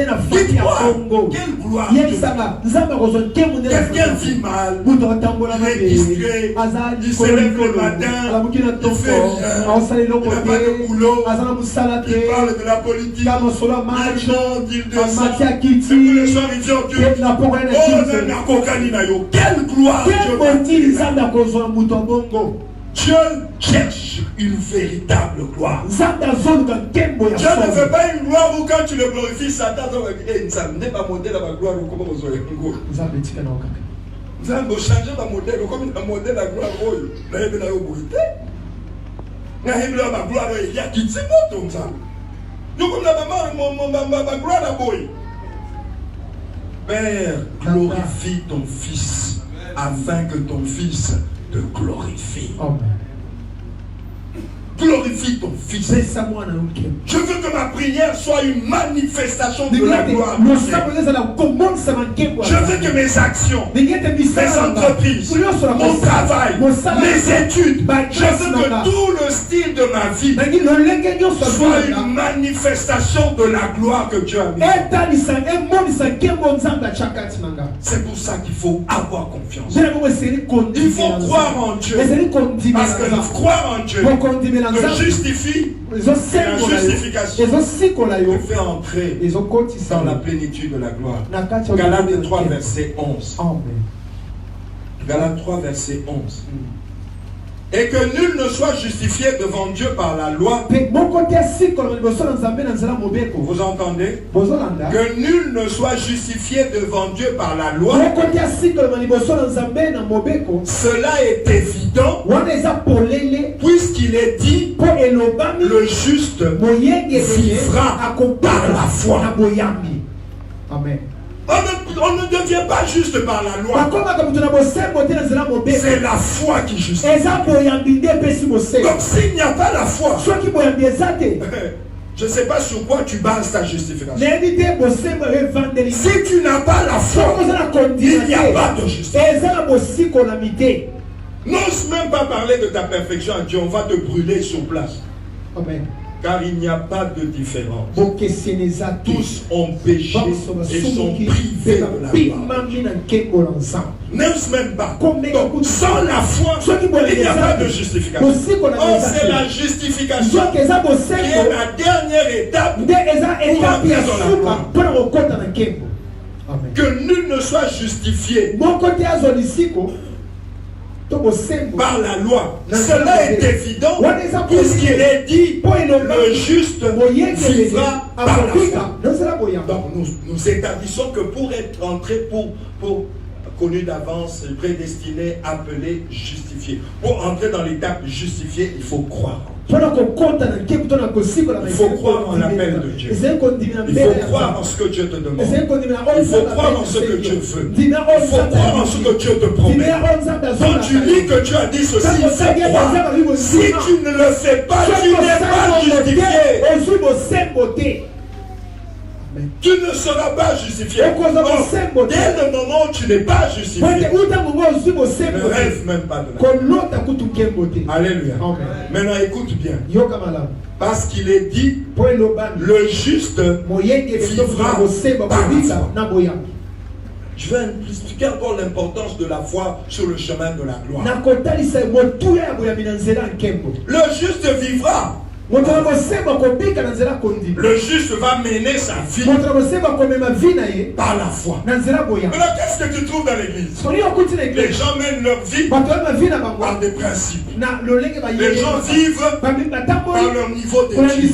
quelle gloire Dieu tire? Quelqu'un vit mal, il est distrait, il se lève le matin, il fait rien, il n'a pas de boulot, il parle de la politique, il chante, il descend, et puis le soir il dit au Dieu, oh, quelle gloire Dieu va. Dieu cherche une véritable gloire. Dieu ne veut pas une gloire où quand tu le glorifies, Satan ça n'est pas modèle à ma gloire ou comment vous aurez une gloire. Vous avez changé ma modèle, comme un modèle à gloire. Vous avez vu la gloire. Vous avez vu la gloire. Il y a qui s'est mort comme ça. Donc, comme la maman, ma gloire à boy. Père, glorifie ton fils afin que ton fils te glorifie. Amen. Glorifie ton fils. Je veux que ma prière soit une manifestation de la gloire. Je veux que mes actions, mes entreprises, mon travail, mes études, je veux que tout le style de ma vie soit une manifestation de la gloire que Dieu a mis. C'est pour ça qu'il faut avoir confiance. Il faut croire en Dieu. Parce que croire en Dieu te justifie, et la justification te fait entrer dans la plénitude de la gloire. Galates 3, verset 11. Galates 3, verset 11. Et que nul ne soit justifié devant Dieu par la loi. Vous entendez? Que nul ne soit justifié devant Dieu par la loi. Cela est évident, puisqu'il est dit, le juste vivra par la foi. Amen. On ne devient pas juste par la loi. C'est la foi qui justifie. Donc s'il n'y a pas la foi, je ne sais pas sur quoi tu bases ta justification. Si tu n'as pas la foi, il n'y a pas de justification. N'ose même pas parler de ta perfection à Dieu, on va te brûler sur place. Amen. Car il n'y a pas de différence. Tous ont péché et sont privés de la gloire. N'ose même pas. Donc, sans la foi, il n'y a pas de justification. Oh, c'est la justification qui est la dernière étape pour entrer dans la gloire. Que nul ne soit justifié par la loi. Cela est évident puisqu'il est dit le juste vivra par la foi. Donc nous établissons que pour être entré, pour connu d'avance, prédestiné, appelé, justifié. Pour entrer dans l'étape justifiée, il faut croire. Il faut croire en l'appel de Dieu. Il faut croire en ce que Dieu te demande. Il faut croire en ce que Dieu veut. Il faut croire en ce que Dieu te promet. Quand tu dis que Dieu a dit ceci, il faut croire. Si tu ne le fais pas, tu n'es pas justifié. Tu ne seras pas justifié. Dès le moment où tu n'es pas justifié, ne rêve même pas de la. Alléluia. Maintenant écoute bien. Parce qu'il est dit, le juste vivra par la foi. Je vais expliquer encore l'importance de la foi sur le chemin de la gloire. Le juste vivra. Le juste va mener sa vie par la foi. Maintenant, qu'est-ce que tu trouves dans l'église? Les gens mènent leur vie par des principes. Les gens vivent par leur niveau d'études.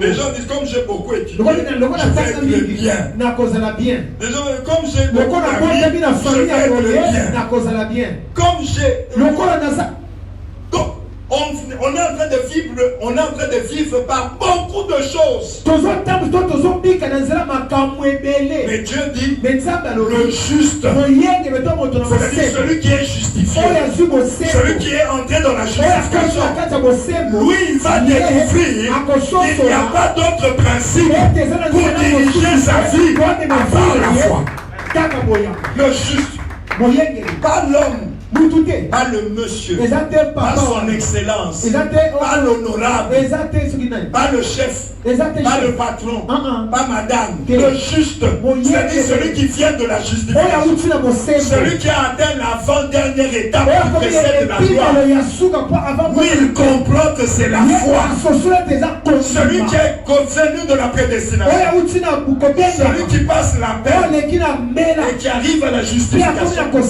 Les gens disent, comme j'ai beaucoup étudié, je vais être bien. Les gens, comme j'ai beaucoup d'amis, je vais être bien. Comme j'ai... On est en train de vivre par beaucoup de choses. Mais Dieu dit, le juste, c'est celui qui est justifié, celui qui est entré dans la justification. Lui, il va découvrir qu'il n'y a pas d'autre principe pour diriger sa vie à part la foi. Le juste, pas l'homme, pas le monsieur, pas son excellence, pas l'honorable, pas le chef, pas le patron, pas madame. Le juste, c'est-à-dire celui qui vient de la justification, celui qui a atteint l'avant-dernière étape qui précède la gloire. Oui, il comprend que c'est la foi. Celui qui est convenu de la prédestination, celui qui passe la peine et qui arrive à la justification, il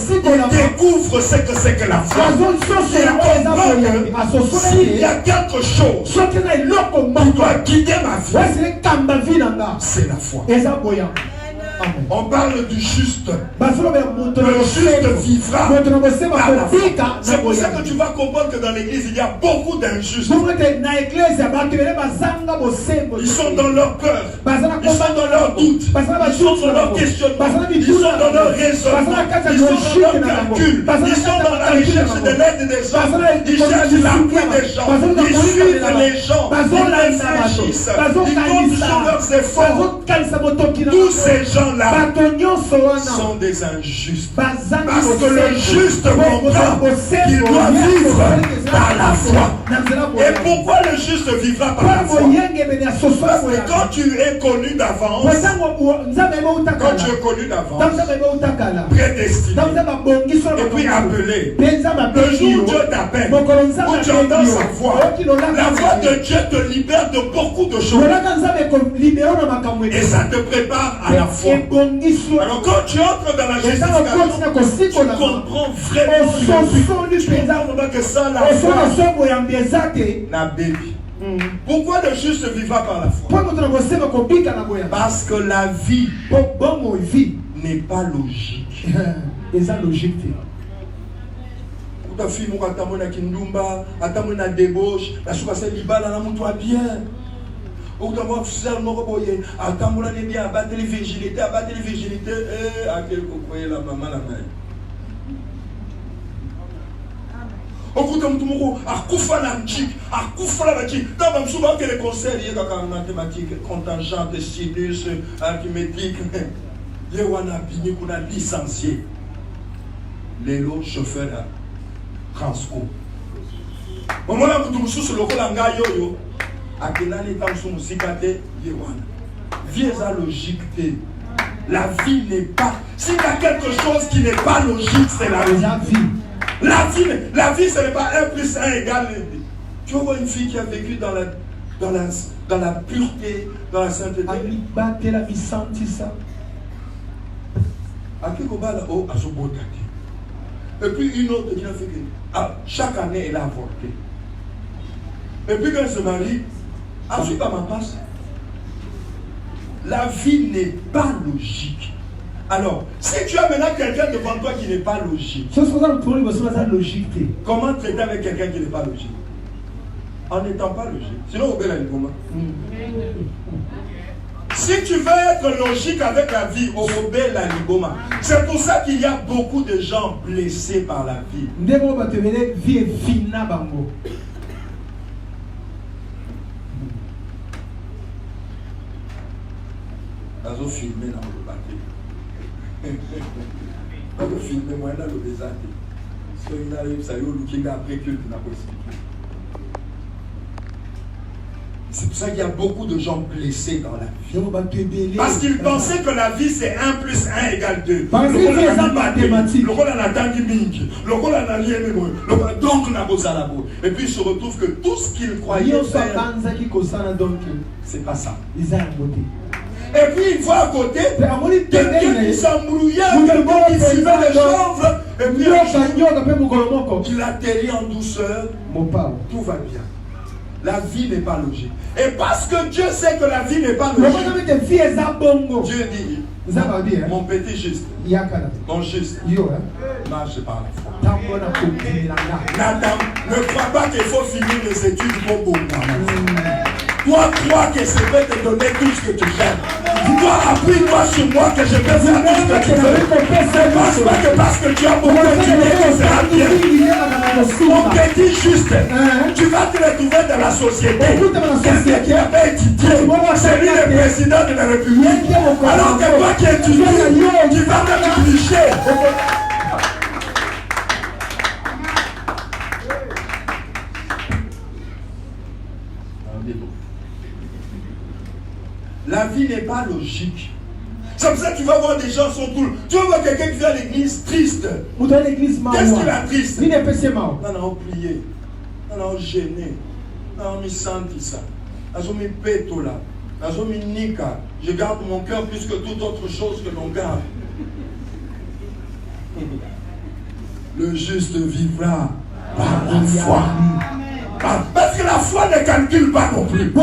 découvre ce que c'est que la foi. Il comprend que s'il y a quelque chose qui doit guider ma vie, c'est la foi. On parle du juste. Le juste vivra par la foi. C'est pour ça que tu vas comprendre que dans l'église il y a beaucoup d'injustes. Ils sont dans leur peur, ils sont dans leur doute, ils sont dans leur questionnement, ils sont dans leur raisonnement, ils sont dans leur calcul, ils sont dans la recherche de l'aide des gens, ils cherchent l'appui des gens, ils suivent les gens, ils réfléchissent, ils comptent sur leurs efforts. Tous ces gens-là sont des injustes. Parce que le juste comprend qu'il doit vivre par la foi. Et pourquoi le juste vivra par la foi? Parce que quand tu es connu d'avance, prédestiné, et puis appelé, le jour où Dieu t'appelle, où tu entends sa voix, la voix de Dieu te libère de beaucoup de choses. Et ça te prépare à la foi. Alors quand tu entres dans la justification, tu comprends vraiment que ça, la foi n'a baby. Pourquoi le juste vivra par la foi? Parce que la vie n'est pas logique. Ta fille m'a atamona kindumba, atamona débauche, la souka c'est libala na mtu bien. Autrement, frère, nous revoyons. À Tamboula, on est bien, abattre les virginités, à quel cocoyer la maman, la mère. Dans souvent que les conseils, il y a des mathématiques, contingentes, sinus, arithmétique. Il y a un licencié. Les lots chauffeurs à Transco. Au moment où tu me soucies le rôle en gaïo, à quel année tu me soucies vie est la logique. La vie n'est pas. S'il y a quelque chose qui n'est pas logique, c'est la vie. La vie, ce n'est pas 1 plus 1 égale. Tu vois une fille qui a vécu dans la pureté, dans la sainteté. Et puis une autre qui a fait que chaque année elle a avorté. Et puis quand elle se marie, elle suit pas ma passe. La vie n'est pas logique. Alors, si tu as maintenant quelqu'un devant toi qui n'est pas logique, comment traiter avec quelqu'un qui n'est pas logique? En n'étant pas logique. Sinon, on la comment? Si tu veux être logique avec la vie, la liboma. C'est pour ça qu'il y a beaucoup de gens blessés par la vie. Ils ont filmé dans le bateau. Quand on filme, moi, dans le désert. Parce qu'il arrive, ça y est, après culte, n'a pas expliqué. C'est pour ça qu'il y a beaucoup de gens blessés dans la vie. Parce qu'ils pensaient que la vie c'est 1 plus 1 égale 2. Le rôle en attend qui mingi. Le rôle en allié donc on a beau ça là-bas. Et puis il se retrouve que tout ce qu'ils croyaient faire, c'est pas ça. Et puis une fois à côté, quelqu'un qui s'embrouillait, quelqu'un qui suivait les chanvres, et puis il atterrit en douceur, tout va bien. La vie n'est pas logique. Et parce que Dieu sait que la vie n'est pas logique, Dieu dit, mon petit juste, mon juste, marche par la foi. Nathan, ne crois pas qu'il faut finir les études pour beaucoup. Toi, crois que je vais te donner tout ce que tu fais. Toi, appuie-toi sur moi que je vais faire tout ce que tu veux. Ne pense pas que parce que tu as beaucoup étudié, tu seras bien. Mon petit juste, tu vas te retrouver dans la société. Quelqu'un qui a pas étudié, c'est lui le président de la République. Alors que toi qui étudies, tu vas même tricher. La vie n'est pas logique. C'est pour ça que tu vas voir des gens sont tout. Tu vas voir quelqu'un qui vient à l'église triste. Qu'est-ce qu'il a triste? Non, non, prier. Non, non, gêné. Non, me senti ça. Non, me péto là. Non, me nika. Je garde mon cœur plus que toute autre chose que l'on garde. Le juste vivra par la foi. Parce que la foi ne calcule pas non plus.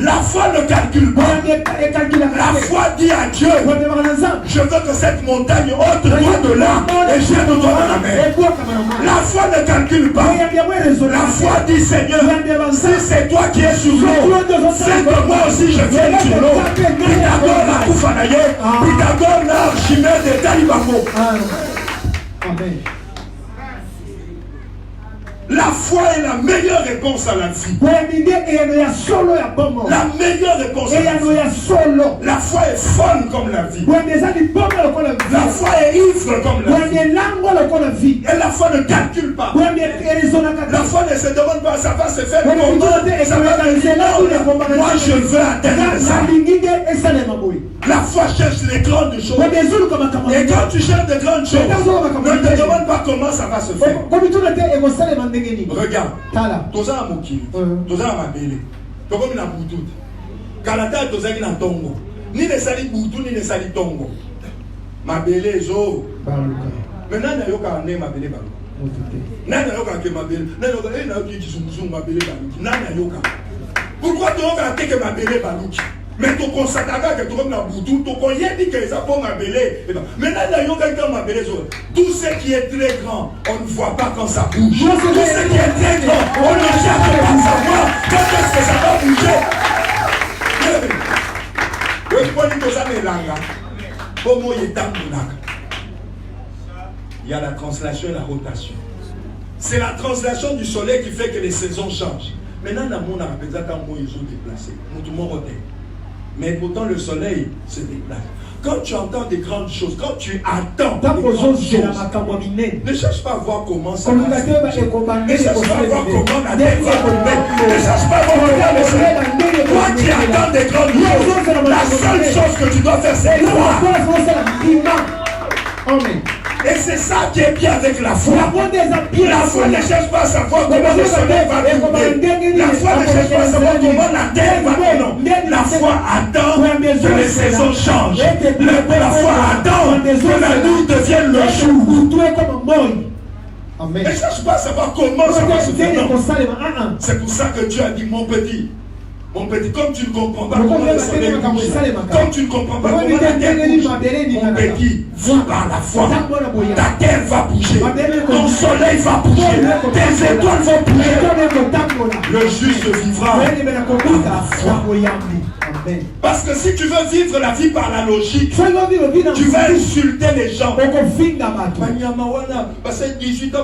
La foi ne calcule pas. La foi dit à Dieu, je veux que cette montagne ôte toi de là et jette-toi dans la mer. La foi ne calcule pas. La foi dit, Seigneur, si c'est toi qui es sur l'eau, c'est que moi aussi je viens sur l'eau. Pythagore la Koufanaye, Pythagore la Archimède de Talibako. Amen. La foi est la meilleure réponse à la vie. La meilleure réponse à la vie. La foi est folle comme la vie. La foi est ivre comme la vie. Et la foi ne calcule pas. La foi ne se demande pas, ça va se faire comment, ça va réaliser. Moi je veux atteindre ça. La foi cherche les grandes choses. Et quand tu cherches de grandes choses, ne te demande pas comment ça va se faire. Regarde, toza na mokili, toza na mabele, tokomi na butu. Kanata tozaki na tongo. Ni ne sali butu, ni ne sali tongo. Mabele zo. Mais nani ayoka ne mabele baluka. Nani ayoka ke mabele. Nani ayoka na yoki kizunguzungu mabele baluki. Nani ayoka. Pourquoi tu as attaqué que mabele baluki? Mais tu constates que tu as boutou, tu connais que les apôtres m'ont belé. Maintenant, il y a quelqu'un m'a belé. Tout ce qui est très grand, on ne voit pas quand ça bouge. Tout ce qui est très grand, on ne cherche pas à savoir quand est-ce que ça va bouger. Il y a la translation et la rotation. C'est la translation du soleil qui fait que les saisons changent. Maintenant, dans mon arapézata, ils sont déplacés. Mais pourtant, le soleil se déplace. Quand tu entends des grandes choses, quand tu attends des grandes choses, ne cherche pas à voir comment ça va se passer. Ne cherche pas à voir comment la terre va tomber. Ne cherche pas à voir comment le soleil. Toi qui attends des grandes choses, la seule chose que tu dois faire, c'est croire. Amen. Et c'est ça qui est bien avec la foi. La foi ne cherche pas à savoir comment le soleil va tomber. La foi ne cherche pas à savoir comment la terre va tomber. La foi attend que les saisons changent. La foi attend que la nuit devienne le jour. Amen. Ne cherche pas à savoir comment ça va se faire. C'est pour ça que Dieu a dit, mon petit, comme tu ne comprends pas comment le soleil bouge, comme tu ne comprends pas comment la terre bouge, mon petit, vis par la foi. Ta terre va bouger, ton soleil va bouger, tes étoiles vont bouger. Le juste vivra par la foi. Parce que si tu veux vivre la vie par la logique, tu vas insulter les gens. Parce que 18 ans,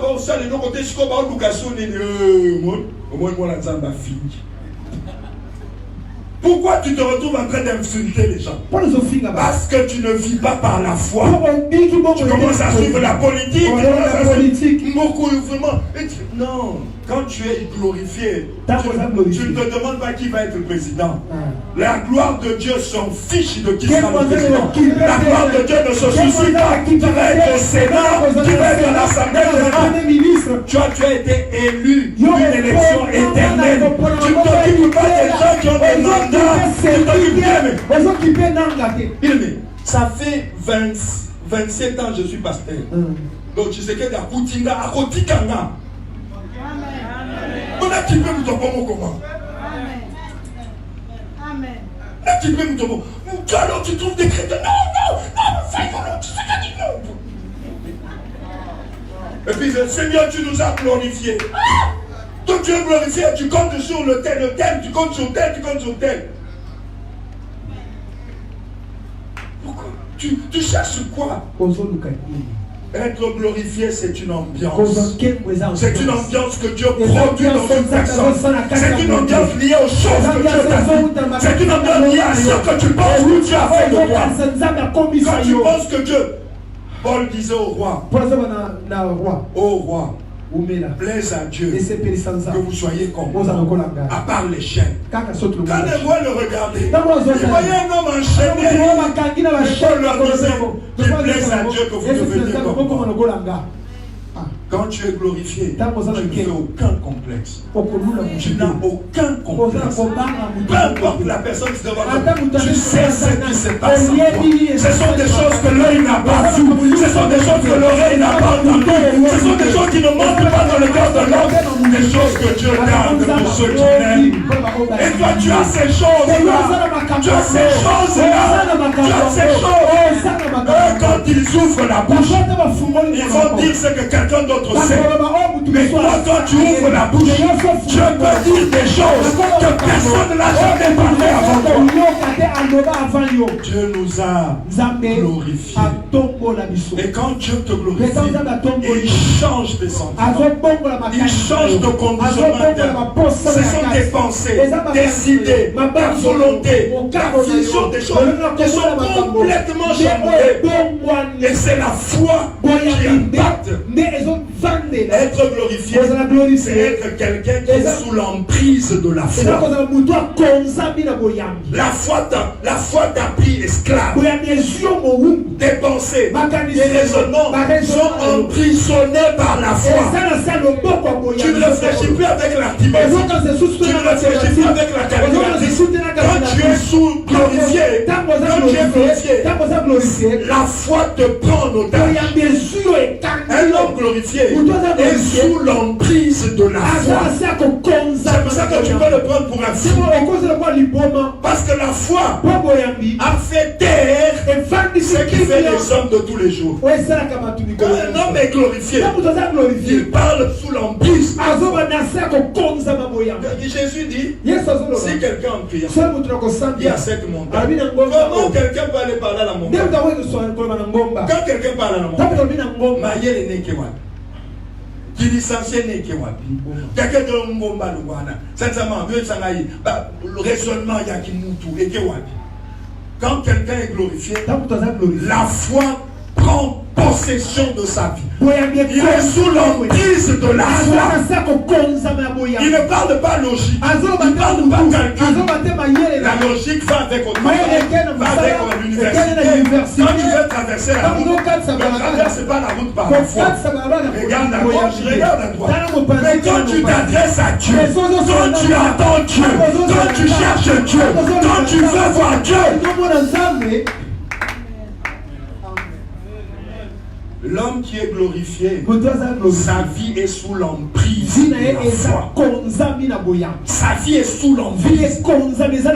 pourquoi tu te retrouves en train d'insulter les gens? Parce que tu ne vis pas par la foi. Tu commences à suivre la politique. Beaucoup, vraiment. Non, quand tu es glorifié, tu ne te demandes pas qui va être le président. La gloire de Dieu s'en fiche de qui sera le président. La gloire de Dieu ne se soucie pas. Tu vas être au Sénat, tu vas être à l'Assemblée générale. Tu as été élu d'une élection éternelle. Tu ne t'occupes pas des gens qui ont des mandats. Ça fait 27 ans que je suis pasteur. Donc tu sais que la Koutinga a Kotikanga. On a qui peut nous tomber comment? Amen. Là qui peut nous tomber. Alors tu trouves des chrétiens. Non, tu sais qu'à dire non. Et puis Seigneur, tu nous as glorifiés. Donc tu es glorifié, tu comptes sur le tel, tu comptes sur tel, tu comptes sur tel. Pourquoi? Tu cherches quoi? Être glorifié, c'est une ambiance. C'est une ambiance que Dieu produit dans une personne. C'est une ambiance liée aux choses que Dieu t'a fait. C'est une ambiance liée à ce que tu penses que Dieu a fait de toi. Quand tu penses que Dieu... Paul disait au roi, plaise à Dieu que vous soyez comme à part les chaînes. Quand les rois le regardaient, ils voyaient un homme enchaîné. Et Paul leur disait, qu'il plaise à Dieu que vous deveniez comme moi. Quand tu es glorifié, tu n'as aucun complexe. Tu n'as aucun complexe. Peu importe la personne qui te voit, tu sais ce qui se passe en toi. Ce sont des choses que l'œil n'a pas vues. Ce sont des choses que l'oreille n'a pas entendues. Ce sont des choses qui ne montent pas dans le cœur de l'homme. Des choses que Dieu garde pour ceux qui l'aiment. Et toi, tu as ces choses-là. Tu as ces choses-là. Tu as ces choses. Quand ils ouvrent la bouche, ils vont dire ce que quelqu'un d'autre sait. Mais toi, quand tu ouvres la bouche, tu peux dire des choses que personne ne l'a jamais parlé avant toi. Dieu nous a glorifiés. Et quand Dieu te glorifie, il change tes sentiments. Il change de conditionnement interne. Ce sont tes pensées, tes idées, ta volonté, ta vision des choses qui sont complètement chamboulées. Et c'est la foi qui impacte. Être glorifié, c'est être quelqu'un qui est sous l'emprise de la foi. La foi t'a pris esclave. Tes pensées, tes raisonnements sont emprisonnés par la foi. Tu ne réfléchis plus avec l'artimésie. Tu ne réfléchis plus avec la calculatrice. Quand tu es sous glorifié, la foi te prend en otage. Un homme glorifié est sous l'emprise de la foi. C'est pour ça que tu peux le prendre pour un fou. Parce que la foi a fait taire ce qui fait les hommes de tous les jours. Quand un homme est glorifié, il parle sous l'emprise. Jésus dit, si quelqu'un en priant, il y a cette montagne. Comment quelqu'un peut aller parler à la montagne? Quand quelqu'un parle à la montagne, Maïe n'est que qui licencie n'est que quelqu'un de Ngomba Luwana. Sincèrement, le raisonnement il y a qui moutou et que quand quelqu'un est glorifié, la foi prend possession de sa vie. Il est sous l'emprise de la foi. Il ne parle pas logique. Il ne parle pas calcul. La logique va avec au travail, va avec l'université. Quand tu veux traverser la route, ne traverse pas la route par la foi. Regarde à gauche, regarde à droite. Mais quand tu t'adresses à Dieu, quand tu attends Dieu, quand tu cherches Dieu, quand tu veux voir Dieu, l'homme qui est glorifié, sa vie est sous l'emprise de la foi. Sa vie est sous l'emprise.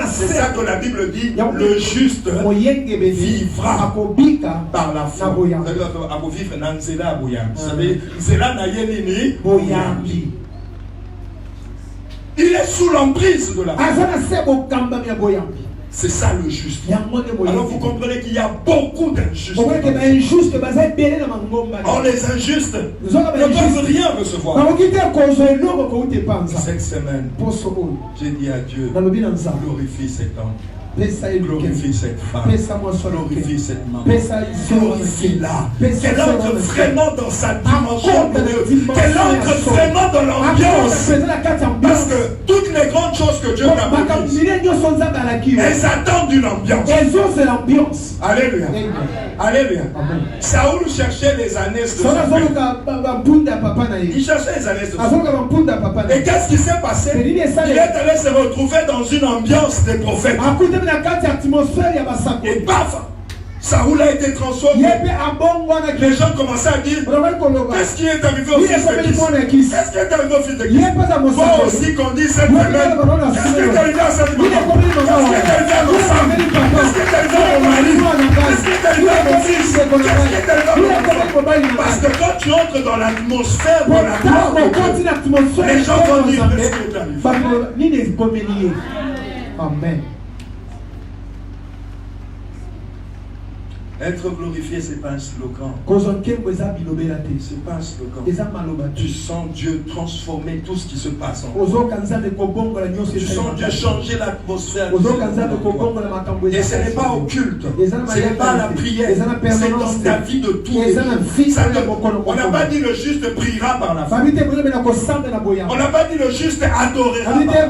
C'est ça que la Bible dit, le juste vivra par la foi. Il est sous l'emprise de la foi. C'est ça le juste. Alors vous comprenez qu'il y a beaucoup d'injustes. Or les injustes ne peuvent rien recevoir. Cette semaine, j'ai dit à Dieu, glorifie cet homme. Glorifie cette femme, glorifie cette maman, glorifie-la, qu'elle entre vraiment dans sa dimension de Dieu, qu'elle entre vraiment dans l'ambiance, parce que toutes les grandes choses que Dieu t'a promises, elles attendent une ambiance. Alléluia. Alléluia. Saoul cherchait les années de son père. Il cherchait les années de son père. Et qu'est-ce qui s'est passé? Il est allé se retrouver dans une ambiance des prophètes. Et paf, Saoul a été transformé. Les gens commençaient à dire, qu'est-ce qui est arrivé au fils de Kis? Qu'est-ce qui est arrivé au fils de Kis? Toi aussi qu'on dit cette semaine, qu'est-ce qui est arrivé à cette maman? Qu'est-ce qui est arrivé à nos femmes? Qu'est-ce qui est arrivé à mon mari? Qu'est-ce qui est arrivé à mon fils? Qu'est-ce qui est arrivé à mon... Parce que quand tu entres dans l'atmosphère de la gloire de Dieu, les gens vont dire, qu'est-ce qui est arrivé? Amen. Être glorifié, ce n'est pas un slogan. C'est pas un slogan. Tu sens Dieu transformer tout ce qui se passe en toi. Tu sens Dieu changer l'atmosphère. Et ce n'est pas au culte. Ce n'est pas à la prière. C'est dans ta vie de tous les jours. On n'a pas dit le juste priera par la foi. On n'a pas dit le juste adorera par la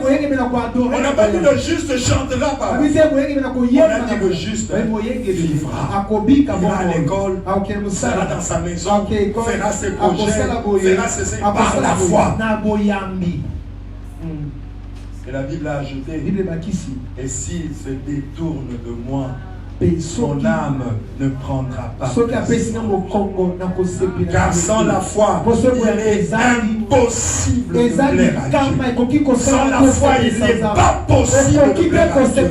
foi. On n'a pas dit le juste chantera par la foi. On a dit le juste vivra. Il ira à l'école, sera dans sa maison, fera ses projets, fera ses par la foi. Et la Bible a ajouté, et s'il se détourne de moi, son âme ne prendra pas. Car sans la foi, il est impossible de plaire à Dieu. Sans la foi, il n'est pas possible de plaire à Dieu.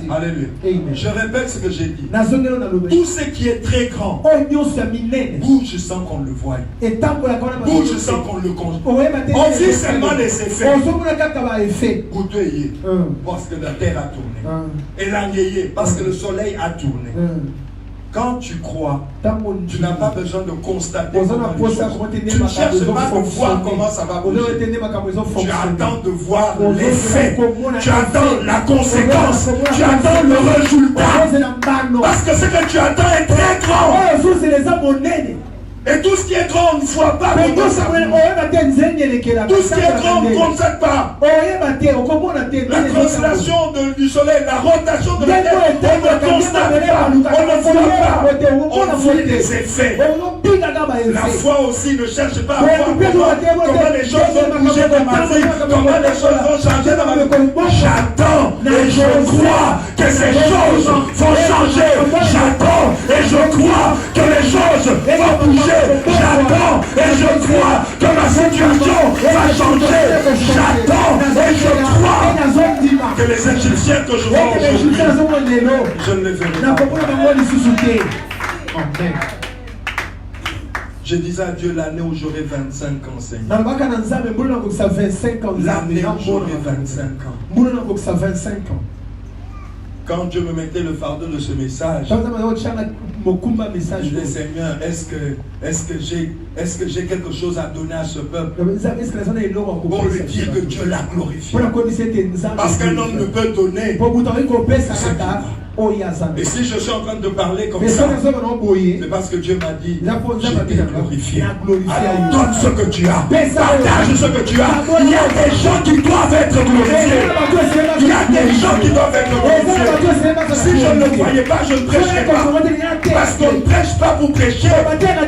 Alléluia. Je répète ce que j'ai dit. Tout ce qui est très grand bouge sans qu'on le voie. Bouge sans qu'on le conjure. On vit seulement les effets. Goûtez, parce que la terre a tourné. Et l'angélier, parce que le soleil a tourné. Quand tu crois, tu n'as pas besoin de constater. Tu ne cherches pas de voir comment ça va bouger. Tu attends de voir l'effet. Tu attends la conséquence. Tu attends le résultat. Parce que ce que tu attends est très grand. Et tout ce qui est grand, on ne voit pas. Tout ce qui est grand, on ne constate pas. La translation du soleil, la rotation de la terre, on ne constate pas. On ne voit pas. On voit les effets. La foi aussi ne cherche pas à voir comment les choses vont bouger dans ma vie, comment les choses vont changer dans ma vie. J'attends et je crois que ces choses vont changer. J'attends et je crois que les choses vont bouger. J'attends et je crois que ma situation va changer. J'attends et je crois que les Égyptiens que je vois aujourd'hui, je ne les verrai pas. Amen. Je disais à Dieu l'année où j'aurai 25 ans, Seigneur. L'année où j'aurai 25 ans. Quand Dieu me mettait le fardeau de ce message, je disais, Seigneur, est-ce que j'ai quelque chose à donner à ce peuple pour lui dire que Dieu l'a glorifié? Parce qu'un homme ne peut donner. Et si je suis en train de parler comme ça, c'est parce que Dieu m'a dit, j'ai été glorifié. Alors donne ce que tu as, partage ce que tu as. Il y a des gens qui doivent être glorifiés. Il y a des gens qui doivent être glorifiés. Si je ne le croyais pas, je ne prêcherais pas. Parce qu'on ne prêche pas pour prêcher.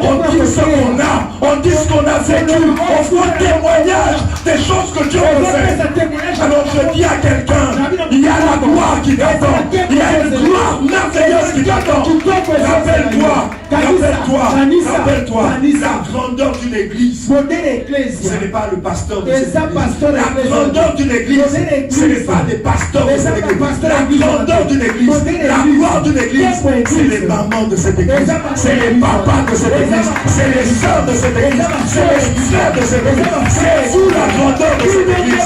On dit ce qu'on a, on dit ce qu'on a vécu, on fait témoignage des choses que Dieu peut faire. Alors je dis à quelqu'un, il y a la gloire qui t'attend. Il y a une gloire merveilleuse qui t'attend. Rappelle-toi, la grandeur d'une église. Ce n'est pas le pasteur de cette église. La grandeur d'une église, ce n'est pas des pasteurs de cette église. La grandeur d'une église, la gloire d'une église, c'est les mamans de cette église, c'est les papas de cette église, c'est les sœurs de cette église, c'est les frères de cette église. C'est vous la grandeur de cette église.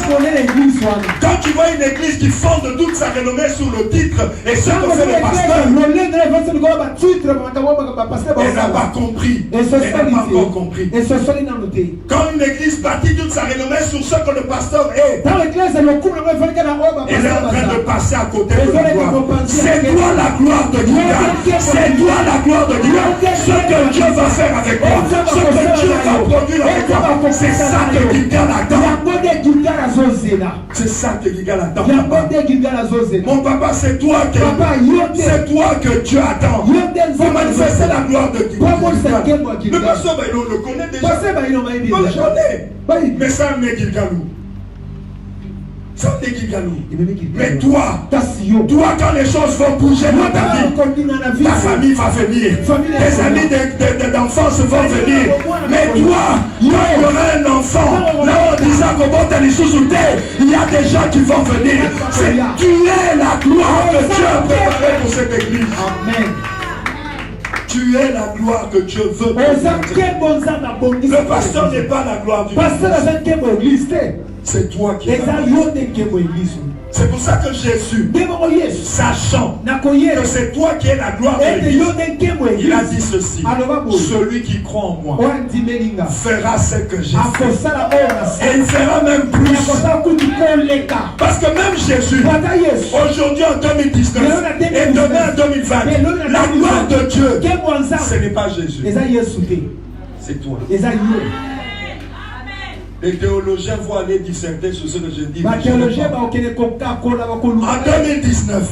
Quand tu vois une église qui fonde toute sa renommée sur le titre et ce que fait le pasteur, elle n'a pas compris. Elle n'a pas encore compris. Quand une église bâtit toute sa renommée sur ce que le pasteur est, elle est en train de passer à côté de la gloire. C'est toi la gloire de Gilgal. C'est toi la gloire de Gilgal. Ce que Dieu va faire avec toi, ce que Dieu va produire avec toi, c'est ça que Gilgal attend. C'est ça que Gilgal attend. Mon papa, c'est toi que Dieu attend. Pour manifester la gloire de Gilgal. Le pasteur Baïlo le connaît déjà. On le connaît. Mais ça met Gilgalou. Ça met Gilgalou. Mais toi, quand les choses vont bouger dans ta vie, ta famille va venir. Tes amis d'enfance vont venir. Mais toi, il y aura un enfant. Là, on disait il y a des gens qui vont venir. Tu es la gloire que Dieu a préparée pour cette église. Amen. Tu es la gloire que Dieu veut. Le pasteur n'est pas la gloire du Christ. C'est toi qui es la gloire. C'est pour ça que Jésus, sachant que c'est toi qui es la gloire de l'Église, il a dit ceci: celui qui croit en moi fera ce que j'ai fait. Et il fera même plus. Parce que même Jésus, aujourd'hui en 2019 et demain en 2020, la gloire de Dieu, ce n'est pas Jésus, c'est toi. Les théologiens vont aller disserter sur ce que je dis. En 2019,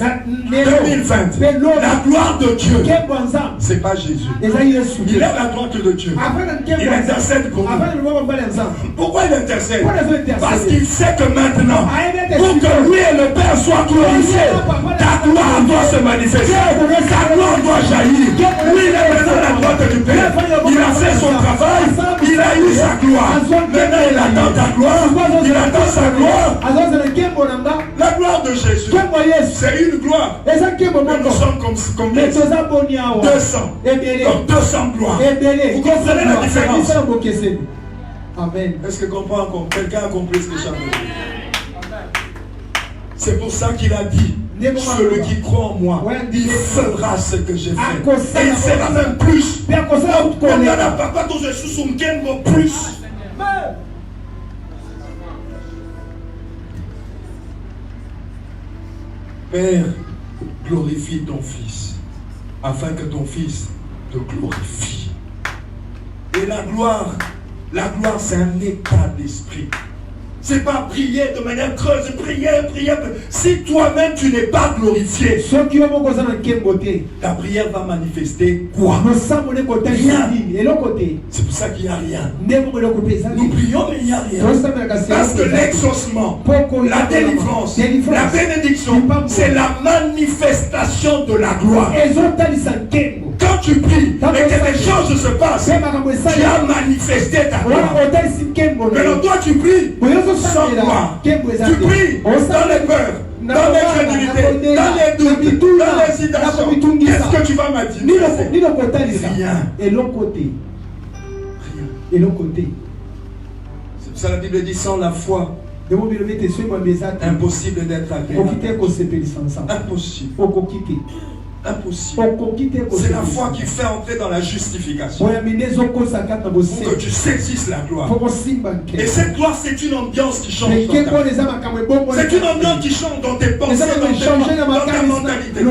2020, la gloire de Dieu, c'est pas Jésus. Il est à la droite de Dieu. Il intercède pour nous. Pourquoi il intercède? Parce qu'il sait que maintenant, pour que lui et le Père soient glorifiés, ta gloire doit se manifester. Ta gloire doit jaillir. Lui, il est maintenant à la droite du Père. Il a fait son travail. Il a eu sa gloire. Maintenant, il attend ta gloire. Il attend sa gloire. La gloire de Jésus, c'est une gloire. Mais nous sommes comme 200. Donc 200 gloires. Vous comprenez la différence? Amen. Est-ce que quelqu'un a compris ce que j'ai dit? C'est pour ça qu'il a dit: celui qui croit en moi, il fera ce que j'ai fait. Et il fera même plus. Plus. Père, glorifie ton Fils, afin que ton Fils te glorifie. Et la gloire c'est un état d'esprit. C'est pas prier de manière creuse, prier. Si toi-même tu n'es pas glorifié, ta prière va manifester quoi? Rien. C'est pour ça qu'il n'y a rien. Nous prions mais il n'y a rien. Parce que l'exaucement, la délivrance, la bénédiction, c'est la manifestation de la gloire. Quand tu pries et et que des choses se passent, tu as manifesté ta gloire. Maintenant, toi, tu pries sans gloire. Tu pries dans les peurs, dans l'incrédulité, dans les doutes, dans l'hésitation. Qu'est-ce que tu vas manifester? Rien. Et l'autre côté. Et l'autre côté. C'est pour ça que la Bible dit sans la foi, impossible d'être agréable. Impossible. Impossible. C'est la foi qui fait entrer dans la justification. Pour que tu saisisses la gloire. Et cette gloire, c'est une ambiance qui change dans ta vie. C'est une ambiance qui change dans tes pensées, dans ta mentalité.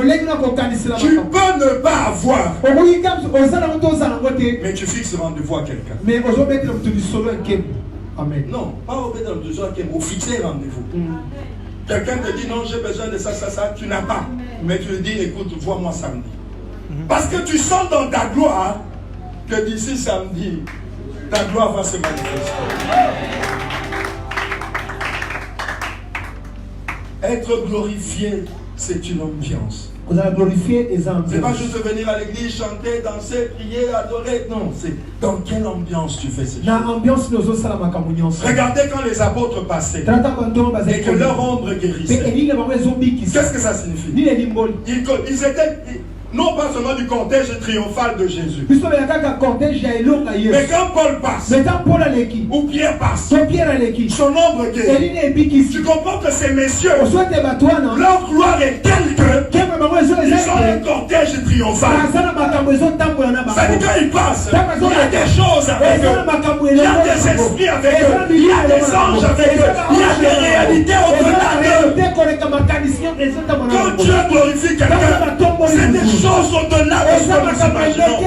Tu peux ne pas avoir, mais tu fixes rendez-vous à quelqu'un. Amen. Non, pas au besoin au fixer rendez-vous. Quelqu'un te dit non, j'ai besoin de ça, tu n'as pas. Mais tu lui dis, écoute, vois-moi samedi. Parce que tu sens dans ta gloire que d'ici samedi, ta gloire va se manifester. Être glorifié, c'est une ambiance. C'est pas juste venir à l'église, chanter, danser, prier, adorer. Non, c'est dans quelle ambiance tu fais ces choses. Regardez quand les apôtres passaient et que leur ombre guérissait. Qu'est-ce que ça signifie? Ils étaient non pas seulement du cortège triomphal de Jésus. Mais quand Paul passe, ou Pierre passe, son ombre guérit. Tu comprends que ces messieurs, leur gloire est telle que ils ont un cortège triomphal. C'est-à-dire quand ils passent, il y a des choses avec eux, il y a des esprits avec eux, il y a des anges avec eux, il y a des réalités au-delà d'eux. Quand Dieu glorifie quelqu'un, c'est des choses au-delà de ce que nous imaginons.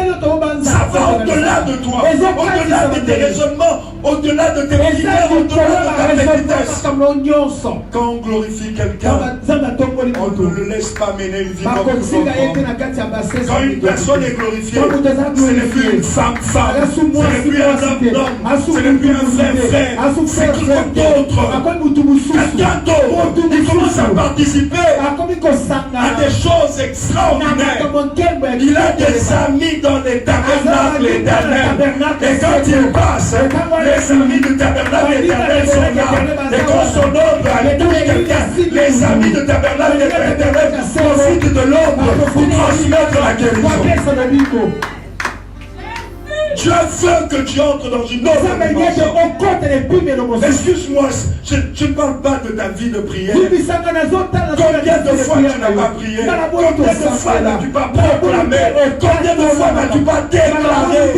Ça va au-delà de toi, au-delà de tes raisonnements, au-delà de tes prières, au-delà de ta pénitence. Quand on glorifie quelqu'un, on ne le laisse pas mener une vie comme tout autre. Quand une personne est glorifiée, ce n'est plus une femme, ce n'est plus un homme, ce n'est plus un frère, c'est quelqu'un d'autre. Quelqu'un d'autre, il commence à participer à des choses extraordinaires. Il a des amis dans les tabernacles éternels. Et quand il passe, les amis du tabernacle éternel sont là. Et quand son ombre touche quelqu'un, les amis du tabernacle éternel profitent de l'ombre pour transmettre la guérison. Dieu veut que tu entres dans une autre dimension. Excuse-moi, je ne parle pas de ta vie de prière. Combien de fois tu n'as pas prié? Combien de fois n'as-tu pas proclamé? Combien de fois n'as-tu pas déclaré?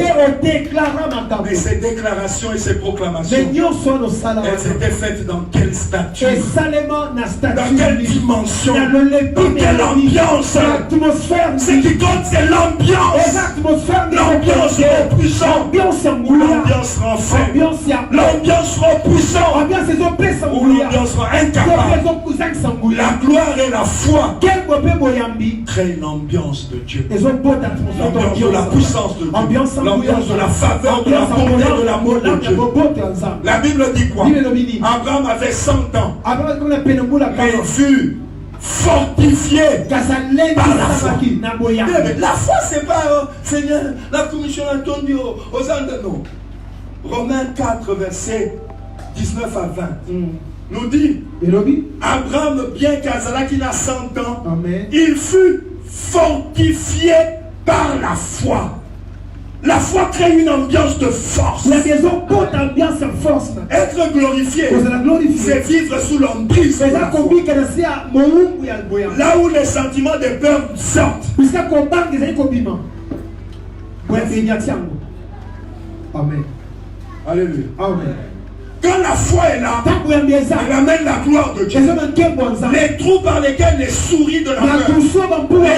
Mais ces déclarations et ces proclamations, elles étaient faites dans quel statut? Dans quelle dimension? Dans quelle ambiance? Ce qui compte, c'est l'ambiance. L'ambiance est puissante. Où l'ambiance rend faible. L'ambiance rend puissant. Où l'ambiance rend incapable. La gloire et la foi créent une ambiance de Dieu. L'ambiance de la puissance de Dieu. L'ambiance de la faveur, de la bonté, de l'amour de Dieu. La Bible dit quoi? Abraham avait 100 ans. Mais il fut fortifié par la foi. La foi, c'est pas Seigneur, la commission Antonio aux Andes. Non. Romains 4, verset 19 à 20 nous dit Abraham, bien qu'il a 100 ans, il fut fortifié par la foi. La foi crée une ambiance de force. Être glorifié, c'est vivre sous l'emprise de la foi. Là où les sentiments de peur sortent. Amen. Alléluia. Amen. Quand la foi est là, elle amène la gloire de Dieu. Les trous par lesquels les souris de la peur, les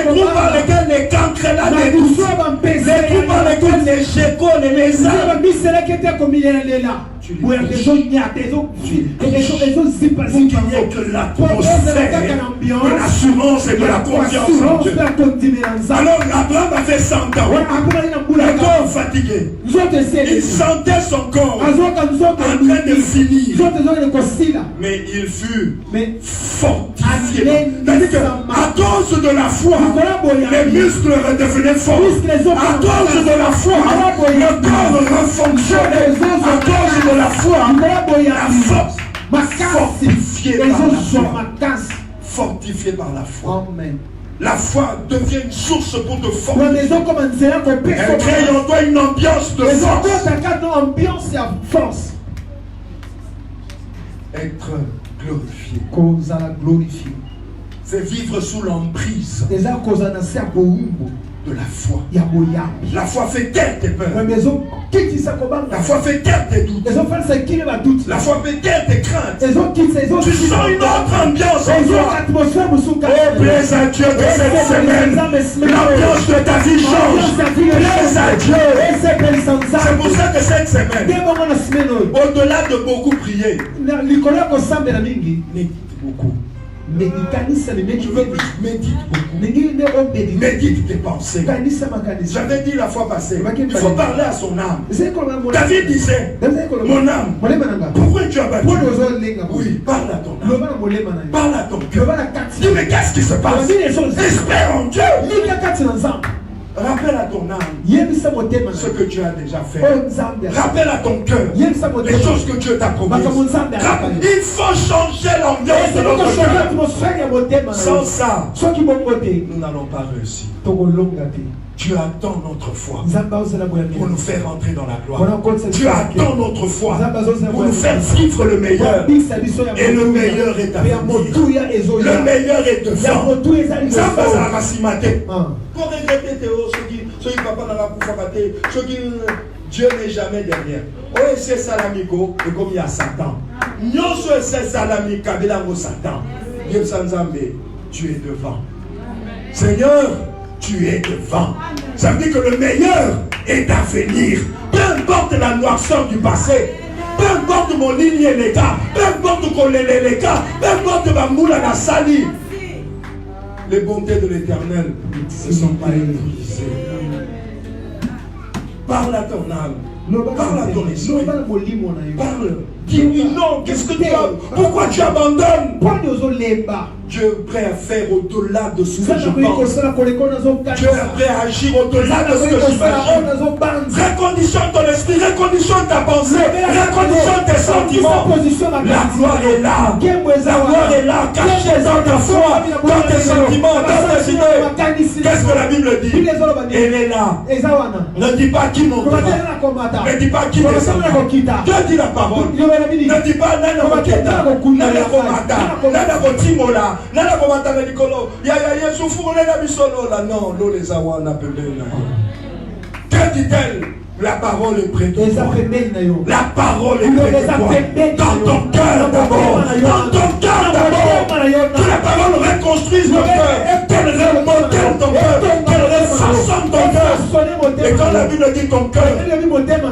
trous par lesquels les cancres là, les trous par lesquels les gécos, les arbres, qu'il n'y ait que l'atmosphère de l'assurance et de la confiance en Dieu. Alors Abraham avait 100 ans, le corps fatigué. Il sentait son corps en train de finir. Mais il fut fortifié. C'est-à-dire qu'à cause de la foi, les muscles redevenaient forts. À cause de la foi, le corps refonctionnait. À cause de la foi, la force fortifié par la foi. Amen. La foi devient une source pour te fortifier. Elle crée en toi une ambiance de force. Être glorifié. C'est vivre sous l'emprise de la foi. La foi fait taire tes peurs. La foi fait taire tes doutes. La foi fait taire tes craintes. Tu sens une autre ambiance en toi. Oh, plaise à Dieu de cette semaine. L'ambiance de ta vie change. Plaise à Dieu. C'est pour ça que cette semaine, au-delà de beaucoup prier, médite beaucoup. Médite beaucoup. Médite tes pensées. J'avais dit la fois passée, il faut parler à son âme. David disait, mon âme, pourquoi tu as battu? Oui, parle à ton âme. Parle à ton cœur. Dis, mais qu'est-ce qui se passe? Espère en Dieu. Rappelle à ton âme ce que Dieu a déjà fait. Rappelle à ton cœur les choses que Dieu t'a promises. Il faut changer l'ambiance de notre cœur. Sans ça, nous n'allons pas réussir. Dieu attend notre foi pour nous faire entrer dans la gloire. Dieu attend notre foi pour nous faire vivre le meilleur. Et le meilleur est à venir. Le meilleur est devant. Ça va à racimater. Pour regretter ceux qui papa n'a pas pu ceux qui Dieu n'est jamais derrière. Oh, c'est Salamico, et comme il y a Satan. Non, c'est Salamica, mais là, Satan. Dieu tu es devant. Seigneur, tu es devant. Ça veut dire que le meilleur est à venir. Peu importe la noirceur du passé, peu importe mon ligne et les cas, peu importe les cas, peu importe ma moule à la salie. Les bontés de l'Éternel ne sont pas épuisées. Parle à ton âme. Parle à ton esprit. Parle. Dis-lui non. Qu'est-ce que tu as? Pourquoi tu abandonnes? Dieu est prêt à faire au-delà de ce que je pense. Dieu est prêt à agir au-delà de ce que j'imagine. Reconditionne ton esprit, reconditionne ta pensée, reconditionne tes sentiments. La gloire est là. La gloire est là, cachée dans ta foi, dans tes sentiments, dans tes idées. Qu'est-ce que la Bible dit? Elle est là. Ne dis pas qui montera. Ne dis pas qui descendra. Dieu dit la parole. Ne dis pas Nana Moketa, Nana Komata, Nana Kotimola, Nana Komata Nikolo, Yaya Yesufu, Nana Bisolo, là non, l'eau les awa n'a pas de. Que dit-elle? La parole est près de toi. La parole est près de toi. Dans ton cœur d'abord. Dans ton cœur d'abord. Que la parole reconstruise ton cœur. Qu'elle remodèle ton cœur. Qu'elle refaçonne ton cœur. Et quand la Bible dit ton cœur,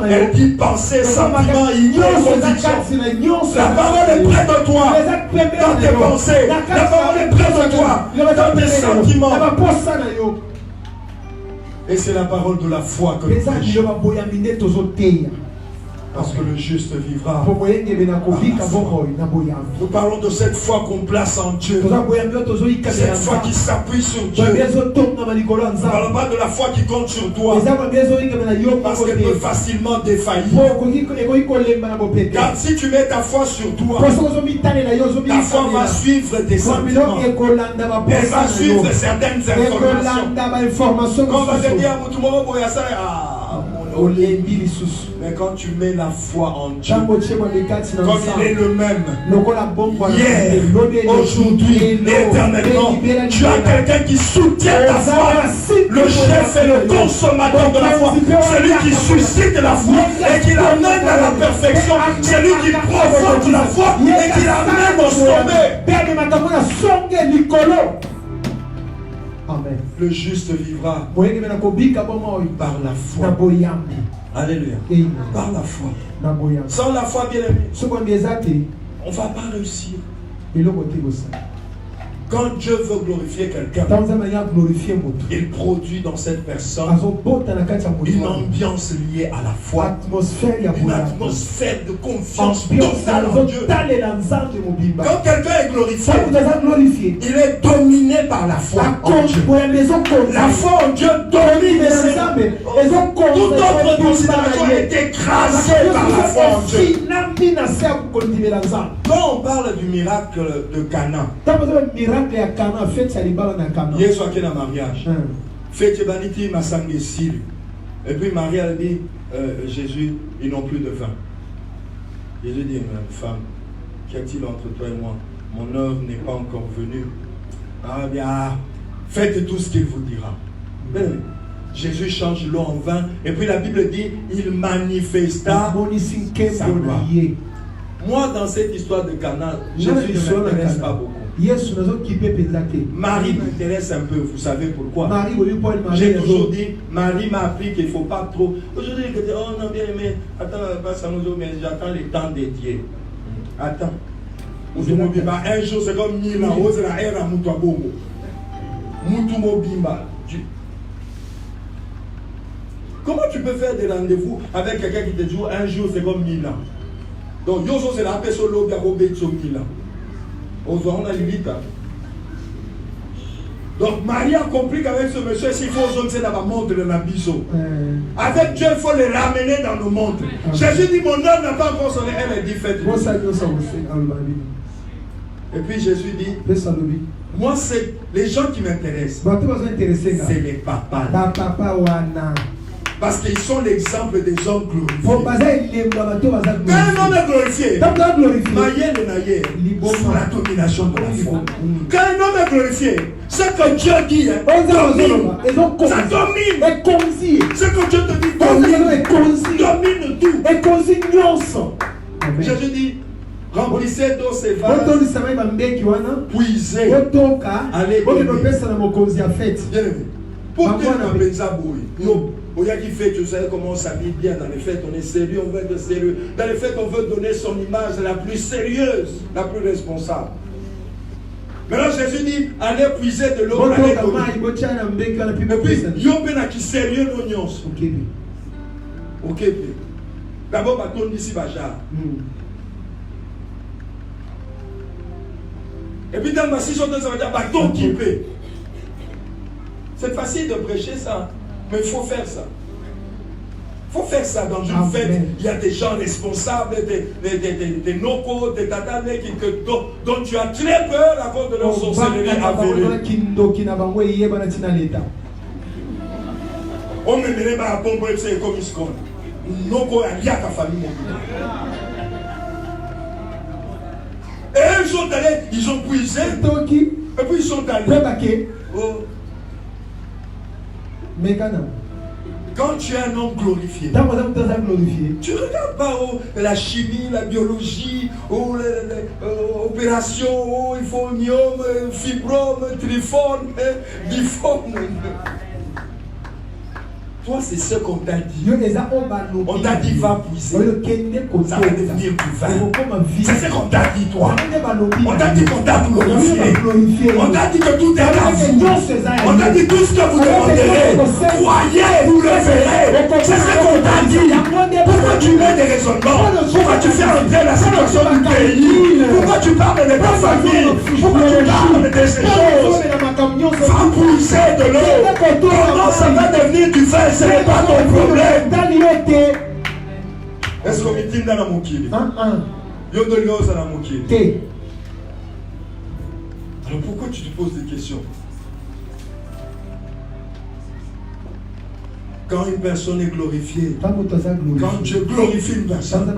elle dit pensée, sentiment, union, conviction. La parole est près de toi. Dans tes pensées. La parole est près de toi. Dans tes sentiments. Et c'est la parole de la foi que nous prêchons. Parce que le juste vivra. Nous parlons de cette foi qu'on place en Dieu. Cette foi qui s'appuie sur Dieu. Nous ne parlons pas de la foi qui compte sur toi. Parce qu'elle peut facilement défaillir. Car si tu mets ta foi sur toi, ta foi va suivre tes sentiments. Elle va suivre certaines informations. Quand on va te dire à tout le monde, mais quand tu mets la foi en Dieu, comme il est le même, hier, aujourd'hui, éternellement, tu as quelqu'un qui soutient ta foi. Le chef et le consommateur de la foi, celui qui suscite la foi et qui l'amène à la perfection, celui qui provoque la foi et qui l'amène au sommet. Amen. Le juste vivra par la foi. Alléluia. Par la foi. Sans la foi, bien aimé, on ne va pas réussir. Quand Dieu veut glorifier quelqu'un, il produit dans cette personne une ambiance liée à la foi, une atmosphère de confiance totale en Dieu. Quand quelqu'un est glorifié, il est dominé par la foi en Dieu. La foi en Dieu domine les hommes. Toute autre considération est écrasée par la foi en Dieu. Quand on parle du miracle de Cana, Yesu a un mariage. Fête baniti masangue sili. Et puis Marie a dit, Jésus, ils n'ont plus de vin. Jésus dit, femme, qu'y a-t-il entre toi et moi? Mon heure n'est pas encore venue. Ah bien, faites tout ce qu'il vous dira. Jésus change l'eau en vin. Et puis la Bible dit, il manifesta sa gloire. Moi, dans cette histoire de Cana, Jésus ne m'intéresse pas beaucoup. Marie m'intéresse un peu, vous savez pourquoi? J'ai toujours dit, Marie m'a appris qu'il ne faut pas trop. Aujourd'hui, il dit, oh non, bien aimé, attends, mais j'attends le temps dédié. Attends. Un jour, c'est comme 1000 ans, c'est la ère à Moutouabobo. Moutoumo-Bimba. Comment tu peux faire des rendez-vous avec quelqu'un qui te dit un jour, c'est comme 1000 ans? Donc, Yoso, c'est la personne qui a robé 1000 ans. On a limite. Donc Marie a compris qu'avec ce monsieur, s'il faut zoner dans la montre de la biseau. Avec Dieu, il faut les ramener dans nos montres. Jésus dit, mon œuvre n'a pas encore sonné. Elle est dit, faites. Et puis Jésus dit, moi, c'est les gens qui m'intéressent. C'est les papas. Parce qu'ils sont l'exemple des hommes glorifiés. Quand un homme est glorifié, sous la domination de la foi. Quand un homme est glorifié, ce que Dieu dit, domine. Ça domine. Ce que Dieu te dit, domine tout. Jésus dit, remplissez d'eau ces vases, puisez, allez bénir. Pour que qui fait, tu sais comment on s'habille bien dans les fêtes, on est sérieux, on veut être sérieux. Dans les fêtes, on veut donner son image la plus sérieuse, la plus responsable. Maintenant, Jésus dit, allez puiser de l'eau, allez donner. Et puis, il y a qui sérieux l'oignon. Ok. D'abord, bâton d'ici, Bajar. Et puis, dans ma si ça veut dire bâton qui paie. C'est facile de prêcher ça. Mais il faut faire ça. Il faut faire ça dans une fête. Il y a des gens responsables, des nocos, des tatamés dont tu as très peur à cause de leur sorcellerie avérée. On me met à pomper comme ils se connaissent. Noko a rien qu'à famille. Et ils sont allés, ils ont puisé. Et puis ils sont allés. Quand tu es un homme glorifié, tu ne regardes pas la chimie, la biologie, l'opération, il faut myome, fibrome, triforme, biforme. Toi, c'est ce qu'on t'a dit. On t'a dit, va puiser. Ça va devenir du vin. C'est ce qu'on t'a dit, toi. On t'a dit qu'on t'a glorifié. On t'a dit que tout est à vous. On t'a dit tout ce que vous demanderez. Croyez, vous le verrez. C'est ce qu'on t'a dit. Pourquoi tu mets des raisonnements? Pourquoi tu fais entrer la situation du pays? Pourquoi tu parles de ta famille? Pourquoi tu parles de ces choses? Va puiser de l'eau. Comment ça va devenir du vin? Ce n'est pas ton problème. Est-ce qu'on me dit dans la moukili? Alors pourquoi tu te poses des questions? Quand une personne est glorifiée, quand Dieu glorifie une personne,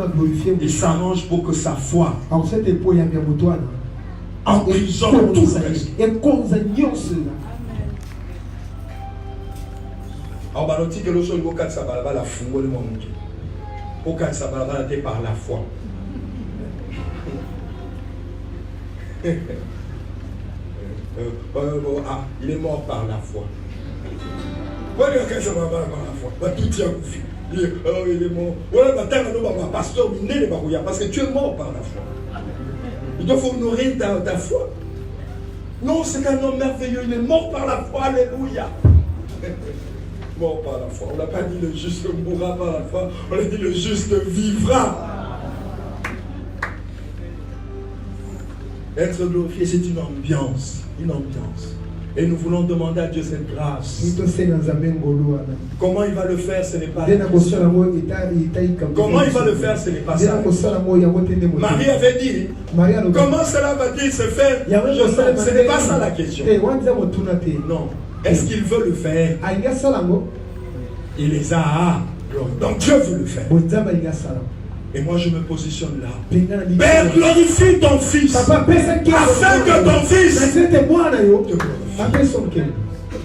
il s'arrange pour que sa foi emprisonne tout le reste. Alors, baloti que le sol vocal ça va la foi le monde. Vocal ça va par la foi. Il est mort par la foi. Pourquoi il ça va par la foi? Tout tient il est mort. Voilà, pasteur, parce que tu es mort par la foi. doivent honorer ta foi. Non, c'est un homme merveilleux. Il est mort par la foi. Alléluia. Mort par la foi. On n'a pas dit le juste mourra par la foi. On a dit le juste vivra. Être glorifié, c'est une ambiance. Une ambiance. Et nous voulons demander à Dieu cette grâce. Comment il va le faire, ce n'est pas la question. Comment il va le faire, ce n'est pas ça. Marie avait dit, comment cela va-t-il se faire? Ce n'est pas ça la question. Non. Est-ce qu'il veut le faire? Il les a. Donc Dieu veut le faire. Et moi je me positionne là. Père, glorifie ton fils. Afin que ton fils te glorifie.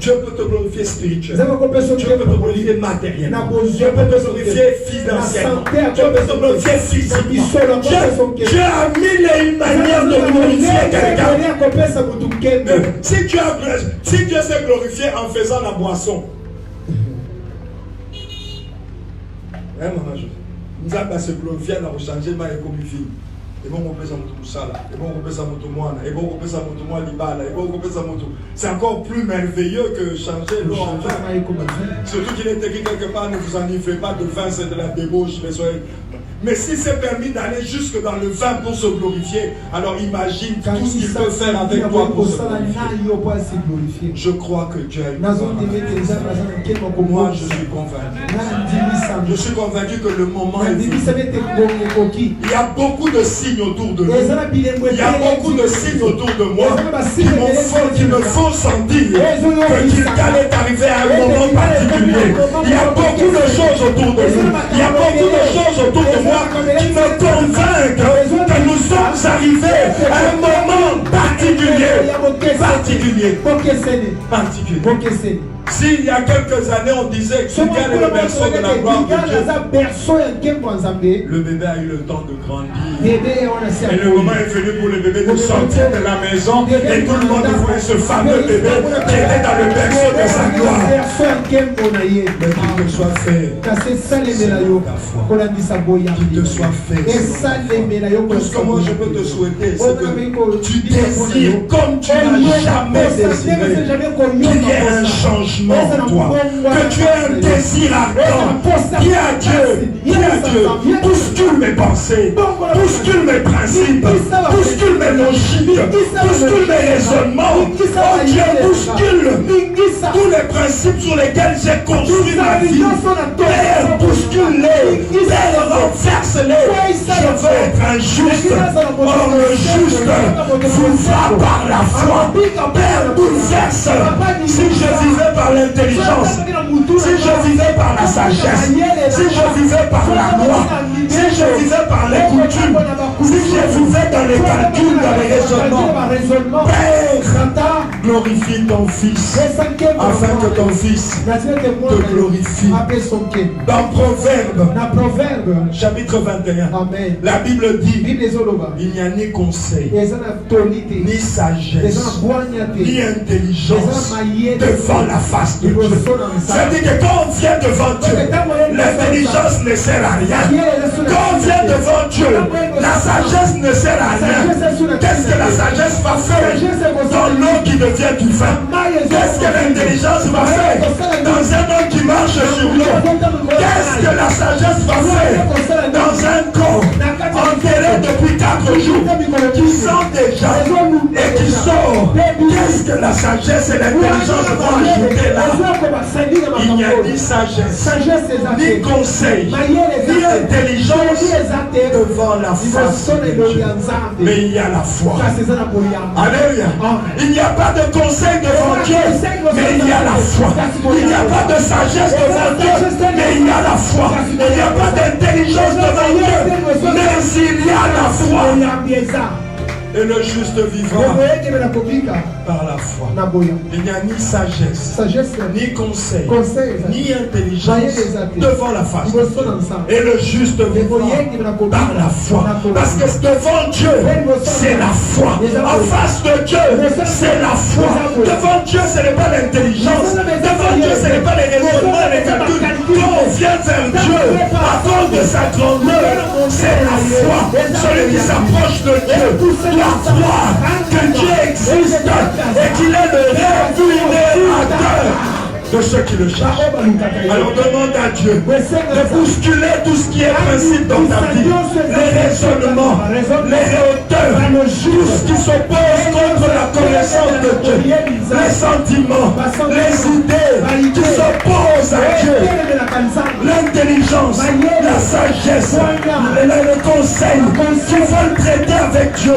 Dieu peut te glorifier spirituellement. Dieu peut te glorifier matériellement. Dieu peut te glorifier financièrement. Dieu peut te glorifier physiquement. Dieu a mille et une manières de glorifier quelqu'un. Si Dieu s'est glorifié en faisant la boisson. Hein, maman, nous avons se glorifier dans le changement et comme vie. Et bon, on peut ça moto sala. Et bon, on peut ça moto moine. Et bon, on peut ça moto moine libala. Et bon, on peut ça moto. C'est encore plus merveilleux que changer l'eau en vin. Surtout qu'il est écrit quelque part, ne vous enivrez pas de vin, c'est de la débauche. Mais si c'est permis d'aller jusque dans le vin pour se glorifier, alors imagine tout ce qu'il peut faire avec toi pour se glorifier. Je crois que Dieu est moi, je suis convaincu. Je suis convaincu que le moment est venu. Il y a beaucoup de signes autour de nous. Il y a beaucoup de signes autour de moi qui me font sentir qu'il allait arriver à un moment particulier. Il y a beaucoup de choses autour de nous. Il y a beaucoup de choses autour de moi qui me convainquent que nous sommes arrivés à un moment particulier. S'il y a quelques années on disait que Sugar est le berceau de la gloire de Dieu, le bébé a eu le temps de grandir. Et le moment est venu pour le bébé de sortir de la maison et tout le monde voulait ce fameux bébé qui était dans le berceau de sa gloire. Mais qu'il te soit fait qu'il te soit fait. Tout ce que moi je peux te souhaiter, c'est que tu désires comme tu n'as jamais désiré qu'il y ait un changement en toi, que tu aies un désir ardent. Dis à Dieu, bouscule mes pensées, bouscule mes principes, bouscule mes logiques, bouscule mes raisonnements. Oh Dieu, bouscule tous les principes sur lesquels j'ai construit ma vie. Père, bouscule-les, Père, renverse-les. Je veux être un juste. Or le juste vous va par la foi. Père, bouleverse. Si je vivais par l'intelligence, si je vivais par la sagesse, si je vivais par la loi, si je vivais par les coutumes, si je vivais dans les calculs, dans les raisonnements, Père, glorifie ton Fils, afin que ton Fils te glorifie. Dans Proverbe, chapitre 21, la Bible dit, il n'y a ni conseil, ni sagesse, ni intelligence devant la face de Dieu. C'est-à-dire que quand on vient devant Dieu, l'intelligence ne sert à rien. Quand on vient devant Dieu, la sagesse ne sert à rien. Qu'est-ce que la sagesse va faire dans l'eau qui devient du vin? Qu'est-ce que l'intelligence va faire dans un homme qui marche sur l'eau? Qu'est-ce que la sagesse va faire dans un corps enterré depuis 4 jours qui sent déjà et qui sort? Qu'est-ce que la sagesse et l'intelligence vont ajouter là? Il n'y a ni sagesse, ni conseil, ni intelligence devant la face de Dieu. Mais il y a la foi. Alléluia. Il n'y a pas de conseil devant Dieu, mais il y a la foi. Il n'y a pas de sagesse devant Dieu, mais il y a la foi. Il n'y a pas d'intelligence devant Dieu, mais il y a la foi. Et le juste vivra. par la foi. na boya. Il n'y a ni sagesse, Sagesse, ni conseil, conseil, ni intelligence devant la face. Et le juste vivra par la foi. Parce que devant Dieu, c'est la foi. En face de Dieu, c'est la foi. Devant Dieu, ce n'est pas l'intelligence. Devant Dieu, ce n'est pas les raisonnements, les calculs. Quand on vient vers Dieu, à cause de sa grandeur, c'est la foi. Celui qui s'approche de Dieu doit croire que Dieu existe et qu'il est le révélateur de ceux qui le cherchent. Alors demande à Dieu de bousculer tout ce qui est principe dans ta vie. Les raisonnements, les hauteurs, tout ce qui s'oppose contre la connaissance de Dieu. Les sentiments, les idées qui s'opposent à Dieu. L'intelligence, la sagesse, le conseil qui veulent traiter avec Dieu.